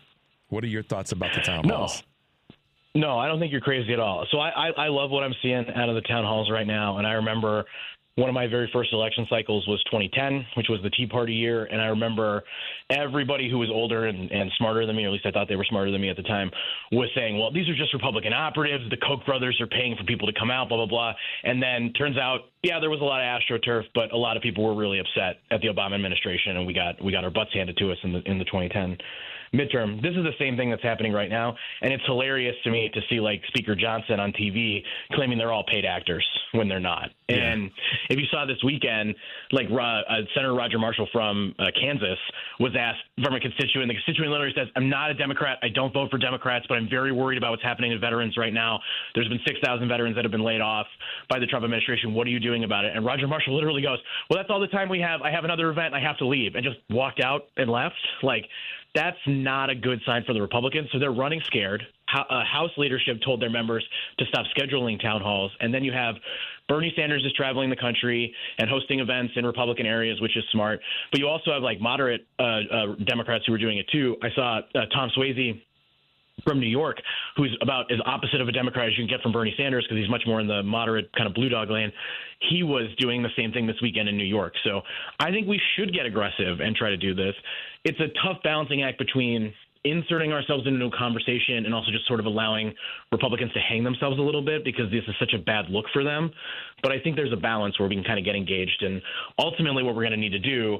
What are your thoughts about the town halls? No, I don't think you're crazy at all. So I love what I'm seeing out of the town halls right now. And I remember one of my very first election cycles was 2010, which was the Tea Party year. And I remember everybody who was older and smarter than me, or at least I thought they were smarter than me at the time, was saying, well, these are just Republican operatives. The Koch brothers are paying for people to come out, blah, blah, blah. And then turns out, yeah, there was a lot of AstroTurf, but a lot of people were really upset at the Obama administration, and we got our butts handed to us in the 2010 midterm. This is the same thing that's happening right now, and it's hilarious to me to see Speaker Johnson on TV claiming they're all paid actors when they're not. Yeah. And if you saw this weekend, Senator Roger Marshall from Kansas was asked from a constituent. The constituent literally says, "I'm not a Democrat. I don't vote for Democrats, but I'm very worried about what's happening to veterans right now. There's been 6,000 veterans that have been laid off by the Trump administration. What are you doing about it?" And Roger Marshall literally goes, "Well, that's all the time we have. I have another event. I have to leave," and just walked out and left. That's not a good sign for the Republicans. So they're running scared. House leadership told their members to stop scheduling town halls. And then you have Bernie Sanders is traveling the country and hosting events in Republican areas, which is smart. But you also have moderate Democrats who are doing it too. I saw Tom Swayze from New York, who's about as opposite of a Democrat as you can get from Bernie Sanders because he's much more in the moderate kind of blue dog lane. He was doing the same thing this weekend in New York. So I think we should get aggressive and try to do this. It's a tough balancing act between inserting ourselves into a conversation and also just sort of allowing Republicans to hang themselves a little bit because this is such a bad look for them. But I think there's a balance where we can kind of get engaged. And ultimately what we're going to need to do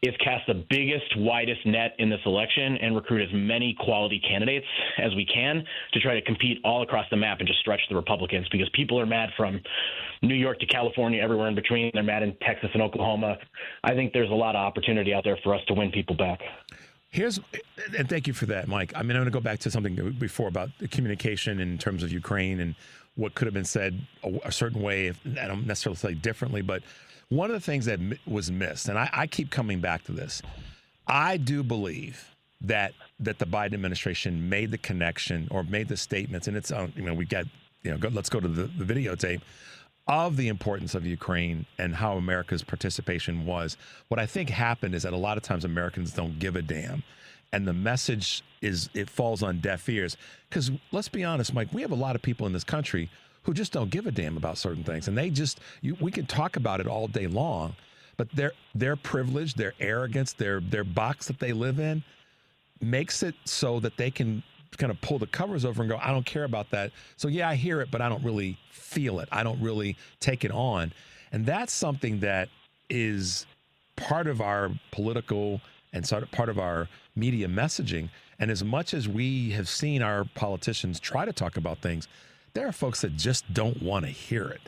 is cast the biggest, widest net in this election and recruit as many quality candidates as we can to try to compete all across the map and just stretch the Republicans, because people are mad from New York to California, everywhere in between. They're mad in Texas and Oklahoma. I think there's a lot of opportunity out there for us to win people back. And thank you for that, Mike. I mean, I'm going to go back to something before about the communication in terms of Ukraine and what could have been said a certain way. I don't necessarily say differently, but one of the things that was missed, and I keep coming back to this, I do believe that the Biden administration made the connection or made the statements, and it's we got let's go to the videotape of the importance of Ukraine and how America's participation was. What I think happened is that a lot of times Americans don't give a damn, and the message it falls on deaf ears. Because let's be honest, Mike, we have a lot of people in this country who just don't give a damn about certain things. And we can talk about it all day long, but their privilege, their arrogance, their box that they live in makes it so that they can kind of pull the covers over and go, I don't care about that. So yeah, I hear it, but I don't really feel it. I don't really take it on. And that's something that is part of our political and sort of part of our media messaging. And as much as we have seen our politicians try to talk about things, there are folks that just don't want to hear it.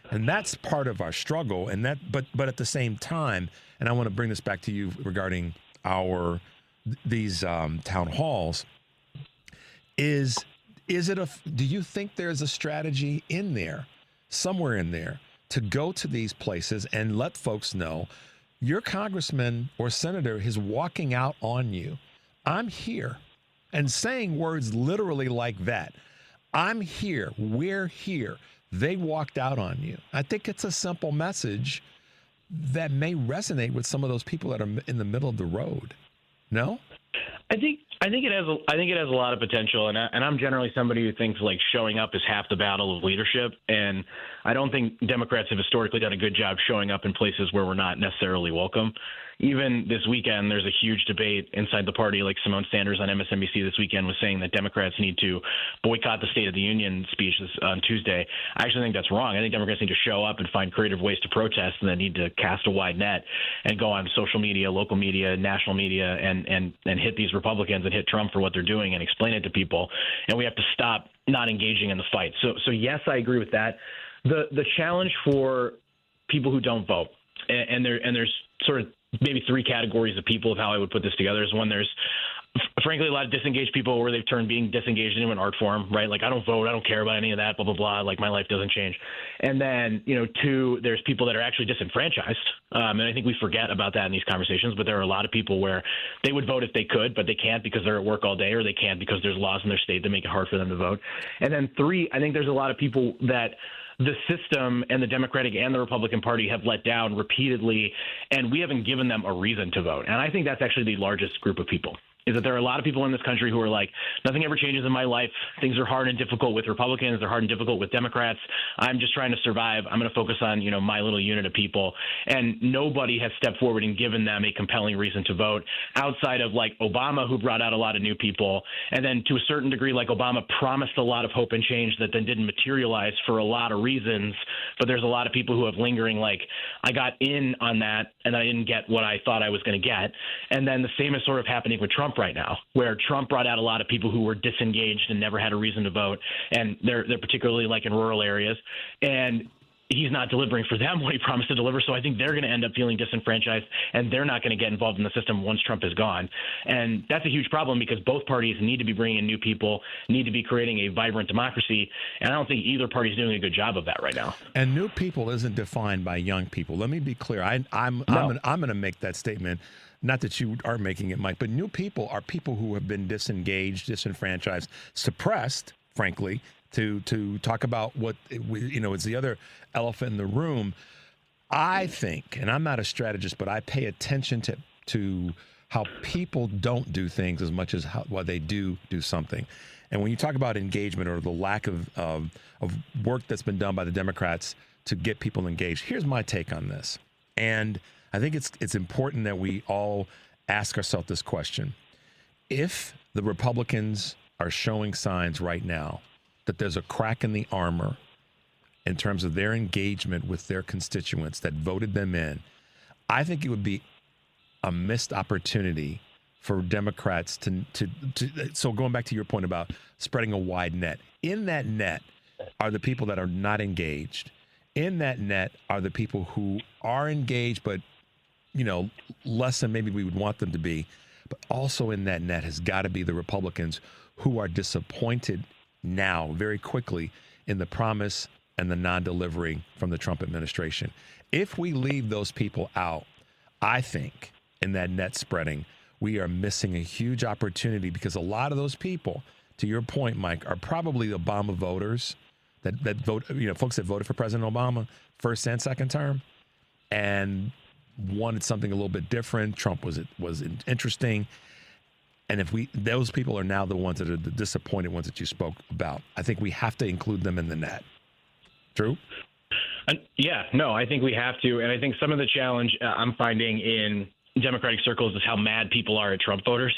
And that's part of our struggle. And but at the same time, and I want to bring this back to you regarding these town halls, do you think there's a strategy in there, somewhere in there, to go to these places and let folks know your congressman or senator is walking out on you? I'm here, and saying words literally like that. I'm here. We're here. They walked out on you. I think it's a simple message that may resonate with some of those people that are in the middle of the road. No? I think it has a lot of potential, and I'm generally somebody who thinks like showing up is half the battle of leadership, and I don't think Democrats have historically done a good job showing up in places where we're not necessarily welcome. Even this weekend, there's a huge debate inside the party. Like Simone Sanders on MSNBC this weekend was saying that Democrats need to boycott the State of the Union speech on Tuesday. I actually think that's wrong. I think Democrats need to show up and find creative ways to protest, and they need to cast a wide net and go on social media, local media, national media, and hit these Republicans and hit Trump for what they're doing and explain it to people. And we have to stop not engaging in the fight. So yes, I agree with that. The challenge for people who don't vote, and there's sort of maybe three categories of people of how I would put this together. Is one, there's frankly a lot of disengaged people where they've turned being disengaged into an art form, right? Like, I don't vote, I don't care about any of that, blah, blah, blah. Like, my life doesn't change. And then, two, there's people that are actually disenfranchised. And I think we forget about that in these conversations, but there are a lot of people where they would vote if they could, but they can't because they're at work all day, or they can't because there's laws in their state that make it hard for them to vote. And then three, I think there's a lot of people that the system and the Democratic and the Republican Party have let down repeatedly, and we haven't given them a reason to vote. And I think that's actually the largest group of people. Is that there are a lot of people in this country who are like, nothing ever changes in my life. Things are hard and difficult with Republicans. They're hard and difficult with Democrats. I'm just trying to survive. I'm going to focus on, my little unit of people. And nobody has stepped forward and given them a compelling reason to vote outside of like Obama, who brought out a lot of new people. And then to a certain degree, like Obama promised a lot of hope and change that then didn't materialize for a lot of reasons. But there's a lot of people who have lingering, like, I got in on that and I didn't get what I thought I was going to get. And then the same is sort of happening with Trump right now, where Trump brought out a lot of people who were disengaged and never had a reason to vote, and they're particularly like in rural areas, and he's not delivering for them what he promised to deliver. So I think they're going to end up feeling disenfranchised, and they're not going to get involved in the system once Trump is gone. And that's a huge problem because both parties need to be bringing in new people, need to be creating a vibrant democracy, and I don't think either party is doing a good job of that right now. And new people isn't defined by young people. Let me be clear. I'm going to make that statement. Not that you are making it, Mike, but new people are people who have been disengaged, disenfranchised, suppressed, frankly, to talk about what, it's the other elephant in the room. I think, and I'm not a strategist, but I pay attention to how people don't do things as much as how they do something. And when you talk about engagement or the lack of work that's been done by the Democrats to get people engaged, here's my take on this. And I think it's important that we all ask ourselves this question. if the Republicans are showing signs right now that there's a crack in the armor in terms of their engagement with their constituents that voted them in, I think it would be a missed opportunity for Democrats to so going back to your point about spreading a wide net. In that net are the people that are not engaged. In that net are the people who are engaged, but, less than maybe we would want them to be. But also in that net has got to be the Republicans who are disappointed now very quickly in the promise and the non-delivery from the Trump administration. If we leave those people out, I think in that net spreading, we are missing a huge opportunity because a lot of those people, to your point, Mike, are probably Obama voters that vote, folks that voted for President Obama first and second term and wanted something a little bit different. Trump was interesting. And those people are now the ones that are the disappointed ones that you spoke about. I think we have to include them in the net. Drew? Yeah, no, I think we have to. And I think some of the challenge I'm finding in Democratic circles is how mad people are at Trump voters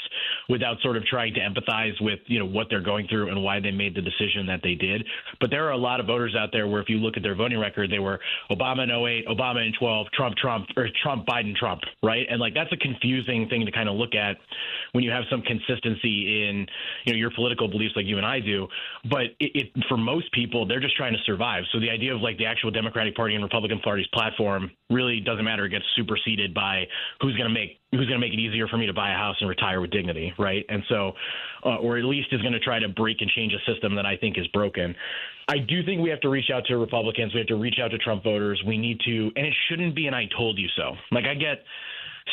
without sort of trying to empathize with, what they're going through and why they made the decision that they did. But there are a lot of voters out there where if you look at their voting record, they were Obama in 08, Obama in 12, Trump, or Trump, Biden, Trump, right? And that's a confusing thing to kind of look at when you have some consistency in, your political beliefs like you and I do. But for most people, they're just trying to survive. So the idea of the actual Democratic Party and Republican Party's platform really doesn't matter. It gets superseded by who's going to make it easier for me to buy a house and retire with dignity, right? And so, or at least is going to try to break and change a system that I think is broken. I do think we have to reach out to Republicans. We have to reach out to Trump voters. We need to, and it shouldn't be an I told you so. I get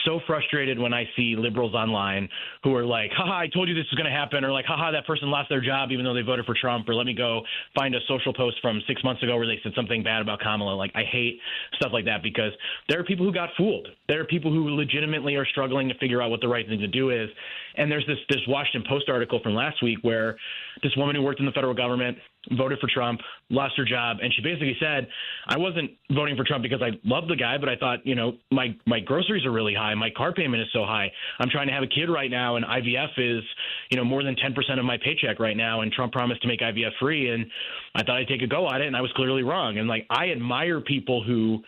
so frustrated when I see liberals online who are like, haha, I told you this was going to happen, or haha, that person lost their job even though they voted for Trump, or let me go find a social post from 6 months ago where they said something bad about Kamala. I hate stuff like that because there are people who got fooled. There are people who legitimately are struggling to figure out what the right thing to do is. And there's this Washington Post article from last week where this woman who worked in the federal government voted for Trump, lost her job, and she basically said, I wasn't voting for Trump because I love the guy, but I thought, my groceries are really high, my car payment is so high, I'm trying to have a kid right now, and IVF is, more than 10% of my paycheck right now, and Trump promised to make IVF free, and I thought I'd take a go at it, and I was clearly wrong. And I admire people who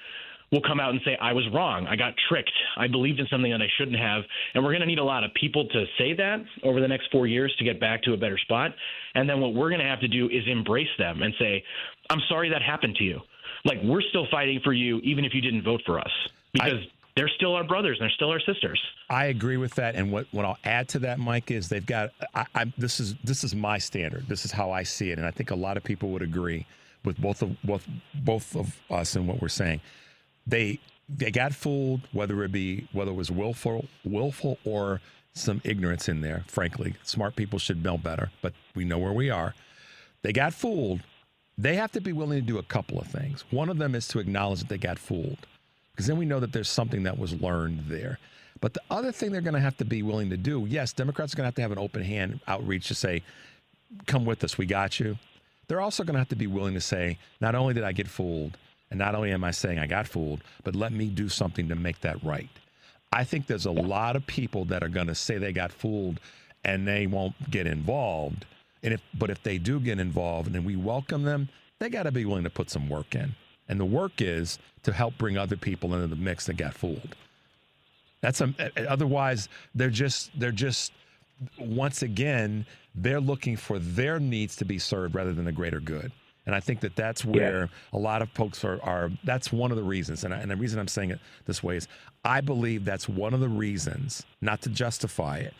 will come out and say, I was wrong. I got tricked. I believed in something that I shouldn't have. And we're going to need a lot of people to say that over the next 4 years to get back to a better spot. And then what we're going to have to do is embrace them and say, I'm sorry that happened to you. We're still fighting for you, even if you didn't vote for us, because they're still our brothers and they're still our sisters. I agree with that. And what I'll add to that, Mike, is they've got, this is my standard. This is how I see it. And I think a lot of people would agree with both of us and what we're saying. They got fooled, whether it was willful or some ignorance in there. Frankly, smart people should know better, but we know where we are. They got fooled. They have to be willing to do a couple of things. One of them is to acknowledge that they got fooled, because then we know that there's something that was learned there. But the other thing they're going to have to be willing to do, yes, Democrats are going to have an open hand outreach to say, come with us, we got you. They're also going to have to be willing to say, not only did I get fooled, and not only am I saying I got fooled, but let me do something to make that right. I think there's a lot of people that are going to say they got fooled and they won't get involved. But if they do get involved and we welcome them, they got to be willing to put some work in. And the work is to help bring other people into the mix that got fooled. Otherwise they're just once again, they're looking for their needs to be served rather than the greater good. And I think that's where a lot of folks are that's one of the reasons. And the reason I'm saying it this way is I believe that's one of the reasons, not to justify it,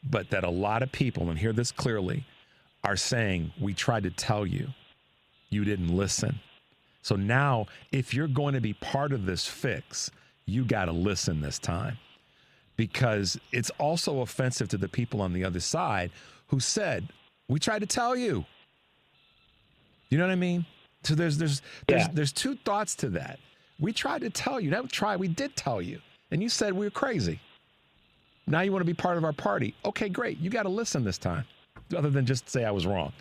but that a lot of people, and hear this clearly, are saying, we tried to tell you, you didn't listen. So now, if you're going to be part of this fix, you got to listen this time. Because it's also offensive to the people on the other side who said, we tried to tell you. You know what I mean? So there's two thoughts to that. We tried to tell you. We did tell you. And you said we were crazy. Now you want to be part of our party. Okay, great. You got to listen this time, other than just say I was wrong.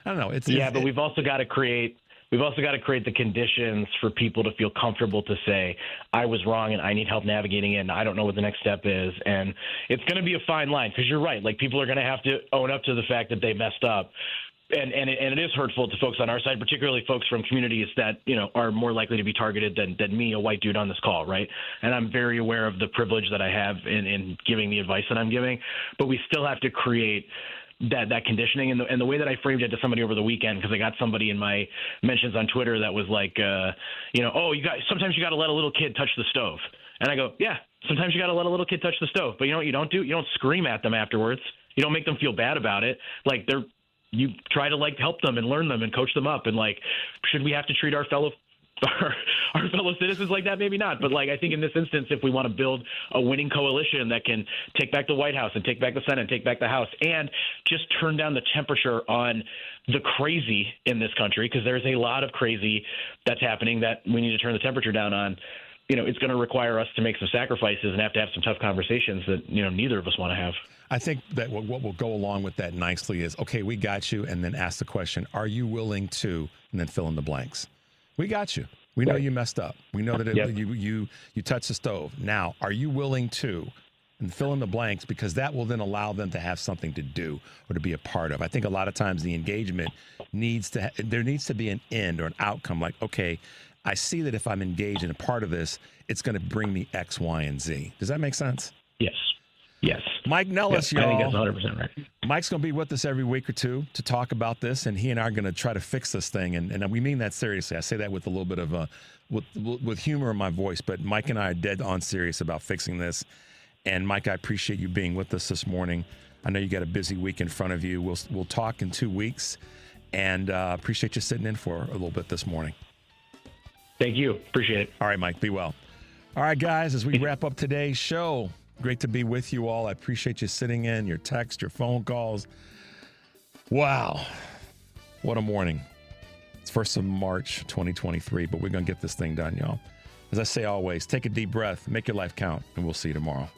I don't know. But we've also got to create we've also got to create the conditions for people to feel comfortable to say, I was wrong and I need help navigating it and I don't know what the next step is. And it's going to be a fine line because you're right. Like, people are going to have to own up to the fact that they messed up. And it is hurtful to folks on our side, particularly folks from communities that, are more likely to be targeted than me, a white dude on this call, right? And I'm very aware of the privilege that I have in giving the advice that I'm giving. But we still have to create that conditioning. And the way that I framed it to somebody over the weekend, because I got somebody in my mentions on Twitter that was like, sometimes you got to let a little kid touch the stove. And I go, yeah, sometimes you got to let a little kid touch the stove. But you know what you don't do? You don't scream at them afterwards. You don't make them feel bad about it. Like, you try to help them and learn them and coach them up. And should we have to treat our fellow citizens like that? Maybe not. But I think in this instance, if we want to build a winning coalition that can take back the White House and take back the Senate, and take back the House, and just turn down the temperature on the crazy in this country, because there's a lot of crazy that's happening that we need to turn the temperature down on. It's going to require us to make some sacrifices and have to have some tough conversations that, neither of us want to have. I think that what will go along with that nicely is, okay, we got you, and then ask the question, are you willing to, and then fill in the blanks. We got you. We know you messed up. We know that you touched the stove. Now, are you willing to, and fill in the blanks, because that will then allow them to have something to do or to be a part of. I think a lot of times the engagement there needs to be an end or an outcome, like, okay, I see that if I'm engaged in a part of this, it's going to bring me X, Y, and Z. Does that make sense? Yes. Mike Nellis, y'all. I think that's 100% right. Mike's going to be with us every week or two to talk about this, and he and I are going to try to fix this thing, and we mean that seriously. I say that with a little bit of with humor in my voice, but Mike and I are dead on serious about fixing this. And Mike, I appreciate you being with us this morning. I know you got a busy week in front of you. We'll talk in 2 weeks, and appreciate you sitting in for a little bit this morning. Thank you. Appreciate it. All right, Mike, be well. All right, guys, as we wrap up today's show, great to be with you all. I appreciate you sitting in, your text, your phone calls. Wow. What a morning. It's 1st of March, 2023, but we're going to get this thing done, y'all. As I say always, take a deep breath, make your life count, and we'll see you tomorrow.